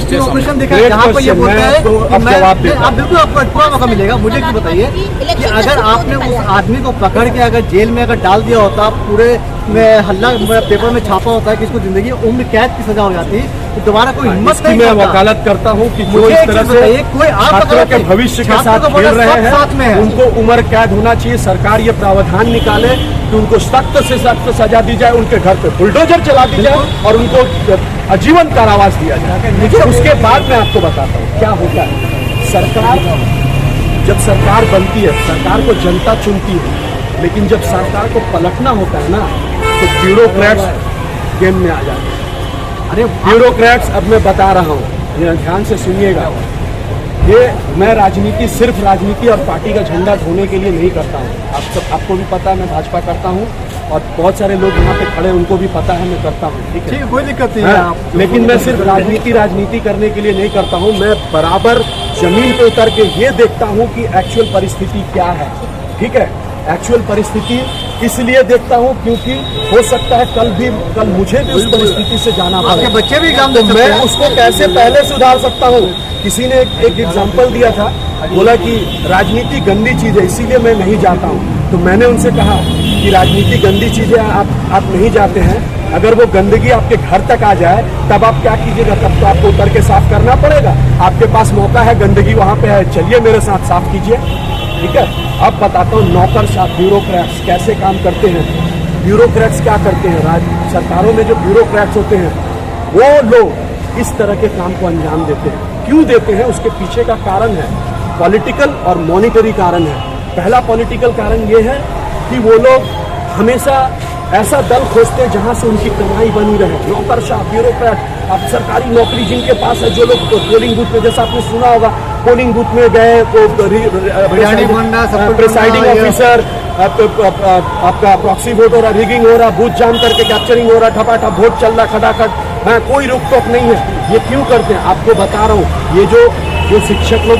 स्टिंग ऑपरेशन देखा है, जहाँ पर ये बोलता है कि मैं, आप बिल्कुल आपको पूरा मौका मिलेगा। मुझे क्या बताइए कि अगर आपने उस आदमी को पकड़ के अगर जेल में अगर डाल दिया होता, पूरे में हल्ला पेपर में छापा होता है कि इसको जिंदगी उम्र कैद की सजा हो जाती, तो दोबारा कोई हिम्मत नहीं। मैं वकालत करता हूँ कि जो इस तरह से कोई छात्रों के भविष्य के साथ खेल रहे हैं उनको उम्र कैद होना चाहिए। सरकार ये प्रावधान निकाले कि उनको सख्त से सख्त सजा दी जाए, उनके घर पे बुलडोजर चला दी जाए और उनको आजीवन कारावास दिया जाए। उसके बाद मैं आपको बताता हूँ क्या होता है। सरकार, जब सरकार बनती है, सरकार को जनता चुनती है, लेकिन जब सरकार को पलटना होता है ना, तो ब्यूरोक्रेट्स गेम में आ जाते हैं। अरे ब्यूरोक्रेट्स, अब मैं बता रहा हूँ, ध्यान से सुनिएगा, ये मैं राजनीति, सिर्फ राजनीति और पार्टी का झंडा ढोने के लिए नहीं करता हूँ। आपको भी पता है मैं भाजपा करता हूँ और बहुत सारे लोग यहाँ पे खड़े उनको भी पता है मैं करता हूँ, ठीक है, कोई दिक्कत नहीं है। लेकिन मैं सिर्फ राजनीति करने के लिए नहीं करता हूँ, मैं बराबर जमीन पे उतर के ये देखता हूँ कि एक्चुअल परिस्थिति क्या है, ठीक है। एक्चुअल परिस्थिति इसलिए देखता हूँ क्योंकि हो सकता है कल मुझे भी उस परिस्थिति से जाना पड़े। आपके बच्चे भी एग्जाम तो दे सकते मैं हैं। उसको कैसे पहले सुधार सकता हूँ। किसी ने एक एग्जाम्पल दिया था, बोला कि राजनीति गंदी चीज है इसीलिए मैं नहीं जाता हूँ। तो मैंने उनसे कहा कि राजनीति गंदी चीज है, आप नहीं जाते हैं, अगर वो गंदगी आपके घर तक आ जाए तब आप क्या कीजिएगा? तब तो आपको उतर के साफ करना पड़ेगा। आपके पास मौका है, गंदगी वहां पे है, चलिए मेरे साथ साफ कीजिए। ठीक है, अब बताता हूँ नौकरशाह ब्यूरोक्रेट्स कैसे काम करते हैं। ब्यूरोक्रेट्स क्या करते हैं? सरकारों में जो ब्यूरोक्रेट्स होते हैं वो लोग इस तरह के काम को अंजाम देते हैं। क्यों देते हैं? उसके पीछे का कारण है पॉलिटिकल और मॉनिटरी कारण है। पहला पॉलिटिकल कारण ये है कि वो लोग हमेशा ऐसा दल खोजते हैं जहां से उनकी कमाई बनी रहे। नौकरशाह ब्यूरोक्रेट, अब सरकारी नौकरी जिनके पास है, जो लोग पोलिंग बूथ में, जैसा आपने सुना होगा, पोलिंग बूथ में गए प्रिसाइडिंग ऑफिसर, आपका प्रॉक्सी वोट हो रहा, रिगिंग हो रहा, बूथ जाम करके कैप्चरिंग हो रहा, ठपाठप वोट चल रहा खटाखट, हाँ, कोई रोक टोक नहीं है। ये क्यों करते हैं? आपको बता रहा हूँ, ये जो शिक्षक लोग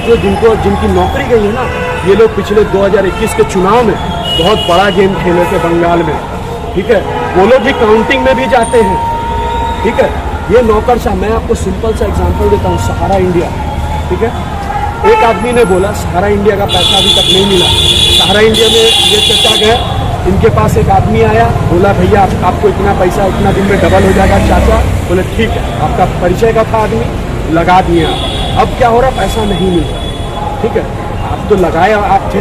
जिनकी नौकरी गई है ना, ये लोग पिछले 2021 के चुनाव में बहुत बड़ा गेम खेले थे बंगाल में। ठीक है, वो लोग भी काउंटिंग में भी जाते हैं। ठीक है, ये नौकरशाह, मैं आपको सिंपल सा एग्जांपल देता हूँ, सहारा इंडिया। ठीक है, एक आदमी ने बोला सहारा इंडिया का पैसा अभी तक नहीं मिला। सहारा इंडिया में ये चर्चा गए, इनके पास एक आदमी आया, बोला भैया आपको इतना पैसा इतना दिन में डबल हो जाएगा चाचा। बोले ठीक है, आपका परिचय का था आदमी, लगा दिए आप। अब क्या हो रहा, पैसा नहीं मिल रहा। ठीक है, आप तो लगाए आप थे,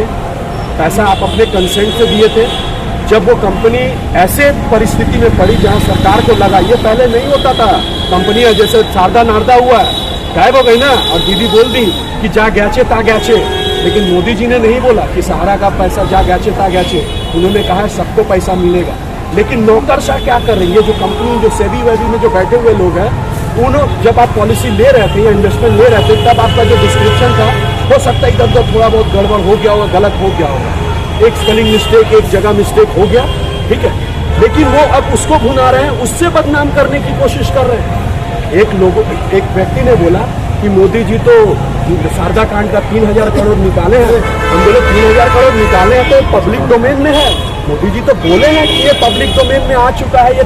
पैसा आप अपने कंसेंट से दिए थे। जब वो कंपनी ऐसे परिस्थिति में पड़ी जहां सरकार को लगा, ये पहले नहीं होता था, कंपनियां जैसे शारदा नारदा हुआ गायब हो गई ना, और दीदी बोल दी कि जा गयाचे ता गयाचे। लेकिन मोदी जी ने नहीं बोला कि सहारा का पैसा जा गयाचे ता गयाचे, उन्होंने कहा है सबको पैसा मिलेगा। लेकिन नौकरशाह क्या कर रही है, जो कंपनी, जो सेबी वेबी में जो बैठे हुए लोग हैं, उन्होंने जब आप पॉलिसी ले रहे थे या इन्वेस्टमेंट ले रहे थे, तब आपका जो डिस्क्रिप्शन था, हो सकता है इधर उधर थोड़ा बहुत गड़बड़ हो गया होगा, गलत हो गया होगा, एक स्पेलिंग मिस्टेक, एक जगह मिस्टेक हो गया। ठीक है, लेकिन वो अब उसको भुना रहे हैं, उससे बदनाम करने की कोशिश कर रहे हैं। एक व्यक्ति ने बोला कि मोदी जी तो शारदा कांड का 3000 करोड़ निकाले हैं। हम बोले 3000 करोड़ निकाले हैं तो पब्लिक डोमेन में है। मोदी जी तो बोले हैं कि ये पब्लिक डोमेन में आ चुका है, ये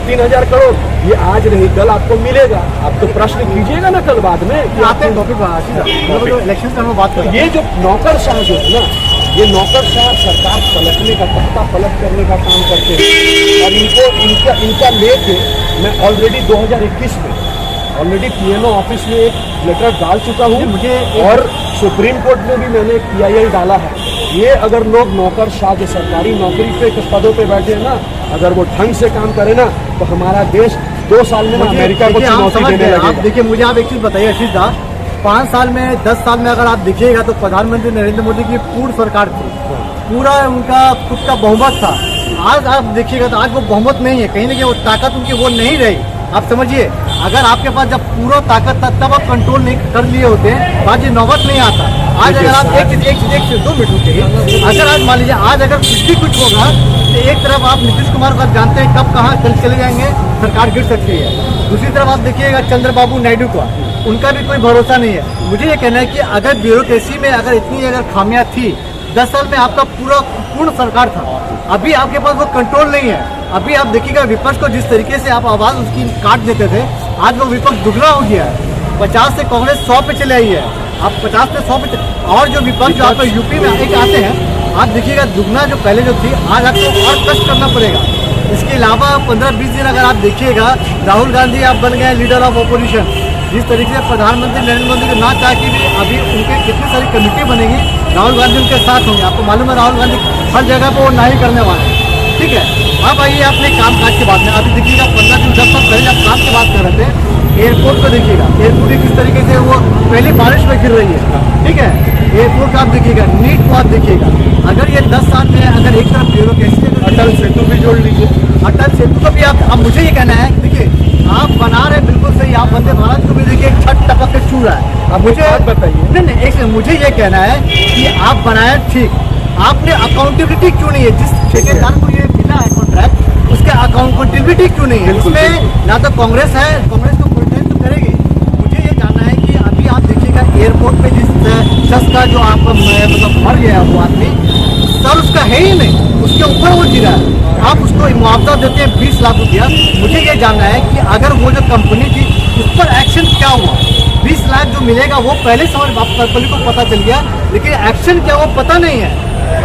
3000 करोड़, ये आज नहीं कल आपको मिलेगा। आप तो प्रश्न कीजिएगा ना कल बाद में कि आते हैं टॉपिक इलेक्शन का हम बात करें। ये जो नौकरशाह जो है ना, ये नौकरशाह सरकार पलटने का, तख्ता पलट करने का काम करते हैं। और इनका लेके मैं ऑलरेडी 2021 में ऑलरेडी पीएमओ ऑफिस में एक लेटर डाल चुका हूँ, और सुप्रीम कोर्ट में भी मैंने एक PIL डाला है। ये अगर लोग नौकरशाह जो सरकारी नौकरी पे पदों पे बैठे हैं ना, अगर वो ढंग से काम करे ना, तो हमारा देश 2 साल में अमेरिका को चुनौती देने लगेगा। आप देखिए, मुझे आप एक चीज बताइए आशीष दा, 5 साल में 10 साल में अगर आप देखिएगा तो प्रधानमंत्री नरेंद्र मोदी की पूर्ण सरकार थी, पूरा उनका खुद का बहुमत था। आज आप देखिएगा तो आज वो बहुमत नहीं है, कहीं ना कहीं वो ताकत उनकी वो नहीं रही। आप समझिए, अगर आपके पास जब पूरा ताकत था तब आप कंट्रोल नहीं कर लिए होते, आज ये नौबत नहीं आता। आज अगर आप एक चीज 2 मिनट रुकिए, अगर आज मान लीजिए आज अगर कुछ होगा तो एक तरफ आप नीतीश कुमार को आप जानते हैं कब कहाँ चले जाएंगे, सरकार गिर सकती है। दूसरी तरफ आप देखिएगा चंद्रबाबू नायडू का, उनका भी कोई भरोसा नहीं है। मुझे ये कहना है कि अगर ब्यूरोक्रेसी में अगर इतनी अगर खामियां थी, 10 साल में आपका पूर्ण सरकार था, अभी आपके पास वो कंट्रोल नहीं है। अभी आप देखिएगा विपक्ष को जिस तरीके से आप आवाज उसकी काट देते थे, आज वो विपक्ष दुगना हो गया है। 50 से कांग्रेस 100 पे चले आई है, आप 50 से 100 पे और जो विपक्ष जो आपको यूपी में आते हैं, आप देखिएगा दुगना जो पहले जो थी, आज आपको और कष्ट करना पड़ेगा। इसके अलावा 15-20 दिन अगर आप देखिएगा, राहुल गांधी आप बन गए लीडर ऑफ ऑपोजिशन। जिस तरीके से प्रधानमंत्री नरेंद्र मोदी को ना चाह के भी अभी उनके कितनी सारी कमेटी बनेगी, राहुल गांधी उनके साथ होंगे। आपको मालूम है राहुल गांधी हर जगह पर वो नहीं करने वाले हैं। ठीक है, अब आइए अपने काम काज की बात में। अभी देखिएगा 15 दिन 10 साल पहले आप काम की बात कर रहे थे, एयरपोर्ट को देखिएगा, एयरपोर्ट किस तरीके से वो पहली बारिश में गिर रही है। ठीक है, एयरपोर्ट का आप देखिएगा, नीट को आप देखिएगा। अगर ये 10 साल में अगर एक तरफ ब्यूरोक्रेसी, अटल सेतु भी जोड़ लीजिए, अटल सेतु को भी आप मुझे ये कहना है, देखिए आप बना रहे बिल्कुल सही, आप वंदे भारत को भी देखिए छत टपक के छू रहा है। अब मुझे बताइए, नहीं एक मुझे ये कहना है कि आप बनाए ठीक, आपने अकाउंटेबिलिटी क्यों नहीं है? जिस ठेकेदार को ये मिला है कॉन्ट्रैक्ट, उसके अकाउंटेबिलिटी क्यों नहीं है? उसमें ना तो कांग्रेस है, कांग्रेस तो प्रोटेस्ट तो करेगी। मुझे ये जानना है कि अभी आप देखिएगा एयरपोर्ट पे जिस शख्स का जो आपका मतलब मर गया वो आदमी, स्तर उसका है ही नहीं, उसके ऊपर वो गिरा है। आप उसको मुआवजा देते हैं 20 लाख रुपया। मुझे ये जानना है कि अगर वो जो कंपनी थी उस पर एक्शन क्या हुआ? 20 लाख जो मिलेगा वो पहले समझ पब्लिक को पता चल गया, लेकिन एक्शन क्या वो पता नहीं है।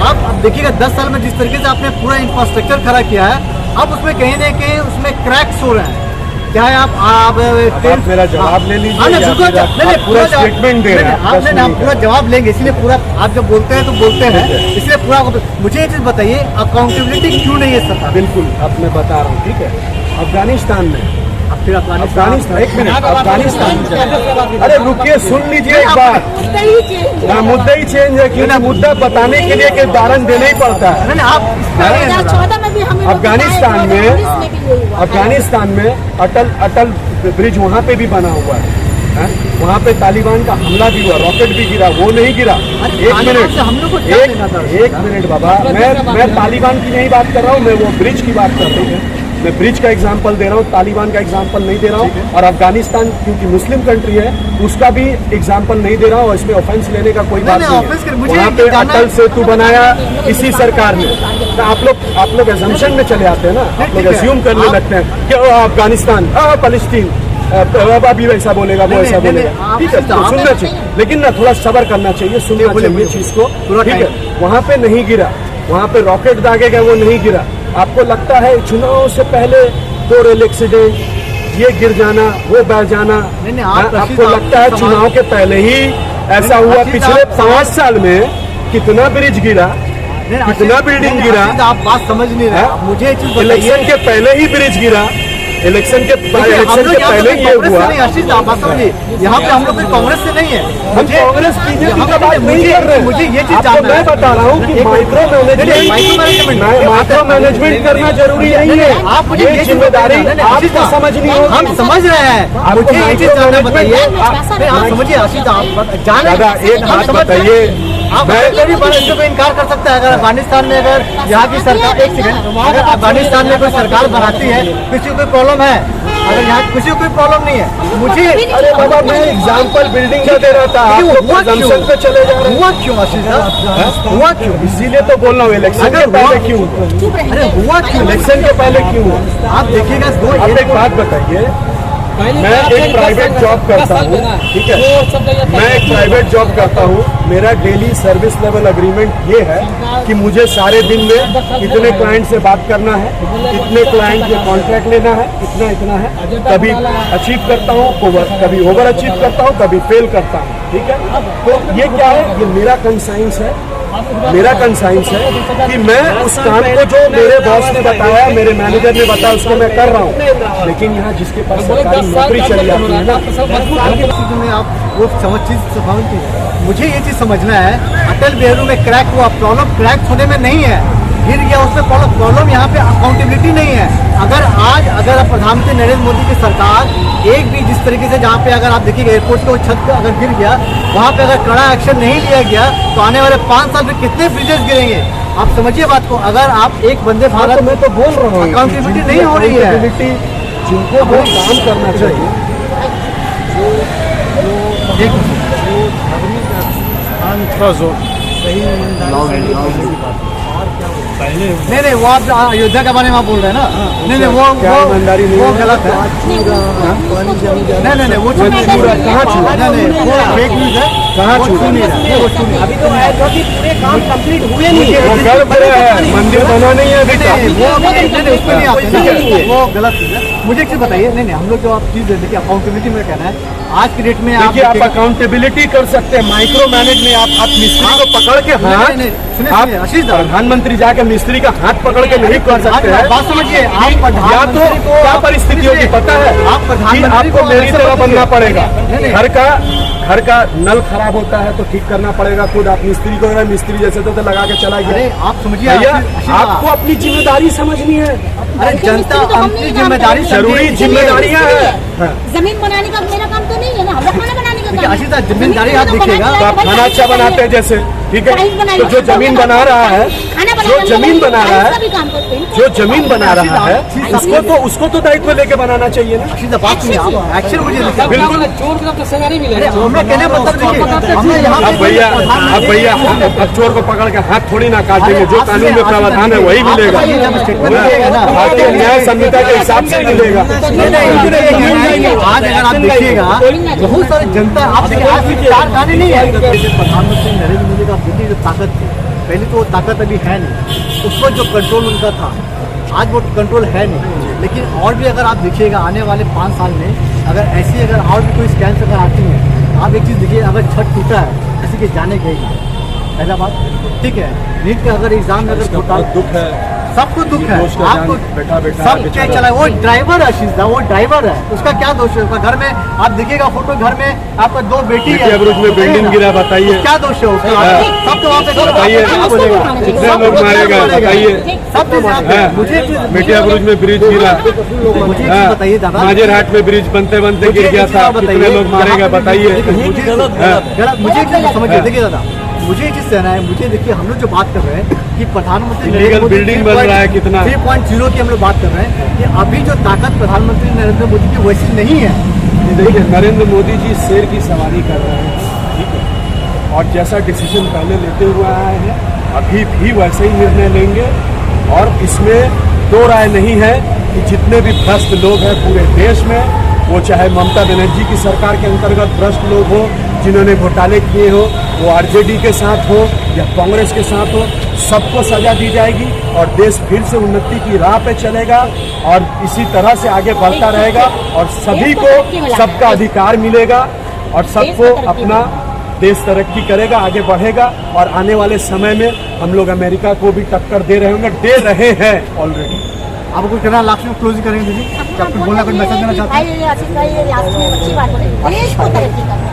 आप अब देखिएगा 10 साल में जिस तरीके से आपने पूरा इंफ्रास्ट्रक्चर खड़ा किया है, अब उसमें कहीं ना कहीं उसमें क्रैक्स हो रहे हैं। क्या है आप मेरा जवाब ले लीजिए, पूरा स्टेटमेंट दे रहे हैं। हम पूरा जवाब लेंगे, इसलिए पूरा आप जब बोलते हैं तो बोलते हैं, इसलिए पूरा मुझे ये चीज बताइए, अकाउंटेबिलिटी क्यों नहीं है सरकार? बिल्कुल, अब मैं बता रहा हूँ, ठीक है। अफगानिस्तान में फिर अफगानिस्तान, एक मिनट, अफगानिस्तान, अरे रुकिए, सुन लीजिए एक बात। मुद्दा ही चेंज है, क्यों ना मुद्दा बताने के लिए कि उदाहरण देना ही पड़ता है। आप 2014 में भी हमें अफगानिस्तान में अटल ब्रिज वहाँ पे भी बना हुआ है, वहाँ पे तालिबान का हमला भी हुआ, रॉकेट भी गिरा, वो नहीं गिरा। एक मिनट बाबा, मैं तालिबान की नहीं बात कर रहा हूँ, मैं वो ब्रिज की बात कर रही हूँ। मैं ब्रिज का एग्जांपल दे रहा हूँ, तालिबान का एग्जांपल नहीं दे रहा हूँ। और अफगानिस्तान क्योंकि मुस्लिम कंट्री है, उसका भी एग्जांपल नहीं दे रहा हूँ। इसमें ऑफेंस लेने का कोई बात नहीं है। वहाँ पे अटल सेतु बनाया इसी सरकार ने। तो आप लोग एजम्पशन में चले आते हैं ना, आप लोग एज्यूम करने लगते हैं कि अफगानिस्तान, फलस्तीन, अभी वैसा बोलेगा, वो ऐसा बोलेगा। ठीक है, तो सुनना चाहिए, लेकिन ना थोड़ा सब्र करना चाहिए, सुनना चाहिए चीज को। ठीक है, वहाँ पे नहीं गिरा, वहाँ पे रॉकेट दागे गए, वो नहीं गिरा। आपको लगता है चुनाव से पहले 2 रेल एक्सीडेंट, ये गिर जाना, वो बह जाना, आपको लगता है चुनाव के पहले ही ऐसा हुआ? पिछले 5 साल में कितना ब्रिज गिरा, कितना बिल्डिंग गिरा? आप बात समझ नहीं रहे, मुझे इलेक्शन के पहले ही ब्रिज गिरा, इलेक्शन के पहले ये हुआ। यहाँ पे हम लोग कांग्रेस से नहीं है, हम कांग्रेस बीजेपी का बात नहीं कर रहे हैं। मुझे ये चीज जानना है, मैं बता रहा हूँ कि माइक्रो मैनेजमेंट करना जरूरी नहीं है। आप मुझे ये जिम्मेदारी आपको समझनी होगी। हम समझ रहे हैं, मुझे ये चीज जानना बताइए। आप समझिए आशीष, आप जाने एक बात बताइए, मैं कभी बारिशों को इनकार कर सकता है? अगर अफगानिस्तान में अगर यहाँ की सरकार, एक सेकंड, अगर अफगानिस्तान में कोई सरकार बनाती है, किसी को कोई प्रॉब्लम है? अगर यहाँ किसी को कोई प्रॉब्लम नहीं है, मुझे अरे बाबा, मैं एग्जांपल बिल्डिंग का दे रहा था, आप पे चले जा रहे हैं। हुआ क्यों आशीष? हुआ क्यों? इसीलिए तो बोल रहा हूँ, इलेक्शन के पहले क्यों? अरे हुआ क्यों? इलेक्शन के पहले क्यों? आप देखिएगा, आप एक बात बताइए, मैं एक प्राइवेट जॉब करता हूँ, ठीक है, मैं एक प्राइवेट जॉब करता हूँ। मेरा डेली सर्विस लेवल एग्रीमेंट ये है कि मुझे सारे दिन में इतने क्लाइंट से बात करना है, इतने क्लाइंट के कॉन्ट्रैक्ट लेना है, इतना है। कभी अचीव करता हूँ, कभी ओवर अचीव करता हूँ, कभी फेल करता हूँ। ठीक है, तो ये क्या है? ये मेरा कंसाइंस है, मेरा कंसाइंस है कि मैं उस काम को जो मेरे बॉस ने बताया, मेरे मैनेजर ने बताया, उसको मैं कर रहा हूँ। लेकिन यहाँ जिसके पास सरकारी नौकरी चली जाती है ना, में आप वो समझती है। मुझे ये चीज समझना है, अटल बिहारी में क्रैक हुआ, प्रॉब्लम क्रैक होने में नहीं है, गिर गया उसमें प्रॉब्लम यहाँ पे अकाउंटेबिलिटी नहीं है। अगर प्रधानमंत्री नरेंद्र मोदी की सरकार एक भी जिस तरीके से, जहाँ पे अगर आप देखिएगा एयरपोर्ट के छत पे अगर गिर गया, वहाँ पे अगर कड़ा एक्शन नहीं लिया गया, तो आने वाले 5 साल में कितने ब्रिजेस गिरेंगे? आप समझिए बात को। अगर आप एक बंदे भारत, तो मैं तो बोल रहा हूँ, अकाउंटेबिलिटी नहीं हो रही है, जिनको वो काम करना चाहिए, नहीं, वो आप अयोध्या के बारे में आप बोल रहे हैं ना? नहीं, वो गलत है। नहीं, वो कहाँ छूरा? नहीं, वो फेक न्यूज है। कहाँ छूरा? अभी तो पूरे काम कंप्लीट हुए नहीं है, मंदिर बना नहीं है, वो गलत चीज है। मुझे एक चीज बताइए, नहीं, हम लोग जो आप चीज देखिए, अकाउंटेबिलिटी में कहना है, आज की डेट में देखिए, आप अकाउंटेबिलिटी कर सकते हैं, माइक्रो मैनेज में आप मिस्त्री को पकड़ के आशीष प्रधानमंत्री जाके मिस्त्री का हाथ पकड़ के नहीं कर सकते हैं। बात समझिए, आप या तो क्या परिस्थिति होगी पता है? आप प्रधानमंत्री आपको मेरी तरह बनना पड़ेगा। घर का नल खराब होता है तो ठीक करना पड़ेगा खुद। आप मिस्त्री को मिस्त्री जैसे तो लगा के चला गया। आप समझिए, आपको अपनी जिम्मेदारी समझनी है। अरे जनता अपनी जिम्मेदारी, जरूरी जिम्मेदारियां हैं। जमीन बनाने का मेरा काम तो नहीं है ना, हम लोग खाना बनाने का काम है। आशीष जिम्मेदारी आप देखिएगा, तो आप खाना अच्छा बनाते हैं, जैसे ठीक है, टाइल्स बनाइए, तो जो जमीन बना रहा है, खाना बनाइए, जो हम जमीन लोग बना रहा टाइल्स का भी है, काम करते हैं। जो जमीन बना रहा है, उसको तो दायित्व लेके बनाना चाहिए ना। अशीदा बात सुनिए, आप एक्शन मुझे दिखाइए। बिल्कुल। चोर को तो सजा नहीं अरे मिलेगा। हमें कहने का मतलब देखिए, हमने यहाँ अब भैया अब चोर को पकड़ के हाथ थोड़ी ना काटेंगे, जो कानून में प्रावधान है वही मिलेगा, भारतीय न्याय संहिता के हिसाब से मिलेगा। आज अगर आप देखिएगा बहुत सारी जनता, आप देखिए आज भी चार गाने नहीं है। प्रधानमंत्री नरेंद्र मोदी का दिल्ली जो ताकत थी, पहले तो वो ताकत अभी है नहीं, उस पर जो कंट्रोल उनका था आज वो कंट्रोल है नहीं। लेकिन और भी अगर आप देखिएगा आने वाले 5 साल में अगर ऐसी अगर और भी कोई स्कैम्स अगर आती हैं, आप एक चीज़ देखिए, अगर छत टूटा है किसी के जाने गई है, पहला बात ठीक है। नीट का अगर एग्जाम में अगर घोटाला, दुख है, सबको दुख है, दोस्त का आपको जान बेटा सब क्या चला, वो ड्राइवर है शीशा, वो ड्राइवर है, उसका क्या दोष है? उसका घर में आप देखिएगा फोटो, घर में आपका 2 बेटी है, ब्रिज में बिल्डिंग गिरा, बताइए क्या दोष है उसका? सब तो वहाँ पे बताइए, कितने लोग मारे गए बताइए। सब चीज़ मुझे मिटिया ब्रिज में ब्रिज गिरा, मुझे एक चीज़ बताइए दादा, माजेरहाट में ब्रिज बनते बनते गिर गया था, कितने लोग मारे गए बताइए। मुझे एक चीज़ समझिए, देखिए दादा, मुझे ये चीज़ कहना है, मुझे देखिए हम लोग जो बात कर रहे हैं कि प्रधानमंत्री लीगल बिल्डिंग बन रहा है कितना, 3.0 की हम लोग बात कर रहे हैं कि अभी जो ताकत प्रधानमंत्री नरेंद्र मोदी की वैसी नहीं है। देखिए नरेंद्र मोदी जी शेर की सवारी कर रहे हैं, ठीक है, और जैसा डिसीजन पहले लेते हुए आए हैं अभी भी वैसे ही निर्णय लेंगे। और इसमें दो राय नहीं है कि जितने भी भ्रष्ट लोग हैं पूरे देश में, वो चाहे ममता बनर्जी की सरकार के अंतर्गत भ्रष्ट लोग हो जिन्होंने घोटाले किए हो, वो आरजेडी के साथ हो या कांग्रेस के साथ हो, सबको सजा दी जाएगी और देश फिर से उन्नति की राह पे चलेगा और इसी तरह से आगे बढ़ता रहेगा और सभी को सबका अधिकार मिलेगा और सबको अपना देश तरक्की करेगा, आगे बढ़ेगा। और आने वाले समय में हम लोग अमेरिका को भी टक्कर दे रहे होंगे, दे रहे हैं ऑलरेडी। आपको कुछ कहना, लास्ट में क्लोजिंग करेंगे दीदी, क्या कुछ बोलना, कुछ मैसेज देना चाहते हैं? आशीष भाई लास्ट में अच्छी बात बोले, देश को तरक्की करना।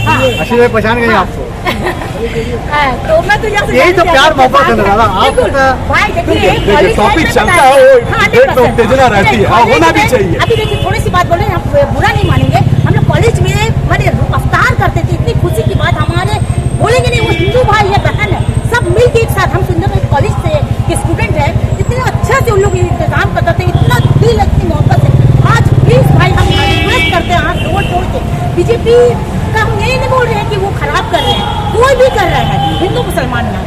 हाँ। आशीष भाई पहचान गए आपको, तो मैं तो यहाँ से यही तो प्यार मोहब्बत है दादा। आप भाई देखिए देखिए टॉपिक चलता है वो डिबेट में उत्तेजना रहती है, हाँ होना भी चाहिए। अभी देखिए थोड़ी सी बात बोल रहे हैं, हम बुरा नहीं मानेंगे, हम लोग कॉलेज में मैंने अवतार करते थे, इतनी खुशी की बात, हमारे बोलेंगे नहीं वो हिंदू भाई है बहन है, सब मिलके एक साथ, हम सुंदर कॉलेज से के स्टूडेंट है, इतने अच्छा से उन लोग इंतजाम करते थे, इतना दिल इतनी मोहब्बत से। आज प्लीज भाई हम रिक्वेस्ट करते हैं हाथ जोड़ जोड़ के, बीजेपी का हम यही नहीं बोल रहे हैं कि वो खराब कर रहे हैं, कोई भी कर रहा है, हिंदू मुसलमान ना,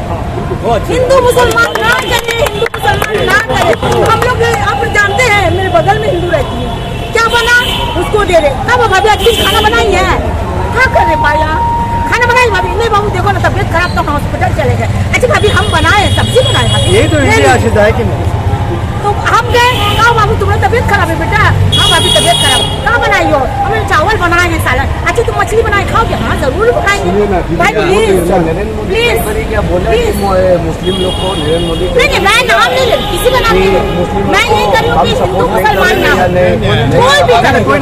हिंदू मुसलमान ना करे, हिंदू मुसलमान ना करे। हम लोग आप जानते हैं मेरे बगल में हिंदू रहती है, क्या बना उसको दे रहे, कब भाभी अच्छी खाना बनाई है, क्या कर रहे पाया खाना बनाई भाभी, नहीं बाबू देखो ना तबियत खराब तो हॉस्पिटल चले गए, अच्छा भाभी हम बनाए सब्जी बनाए भाभी, यही तो इंडिया आशीष है कि नहीं? तो हम गए, कहा बाबू तुम्हारी तबियत खराब है बेटा, हाँ भाभी तबियत खराब, कहाँ बनाई हो, हमने चावल बनाए हैं सालन, अच्छा तुम मछली बनाए खाओगे, हाँ जरूर खाएंगे भाई प्लीज प्लीज क्या बोले मुस्लिम लोग को नरेंद्र मोदी नहीं मैं नाम नहीं ले किसी का नाम नहीं ले, मैं यही कर रही हूँ कि हिंदू मुसलमान ना हो, कोई भी करे, कोई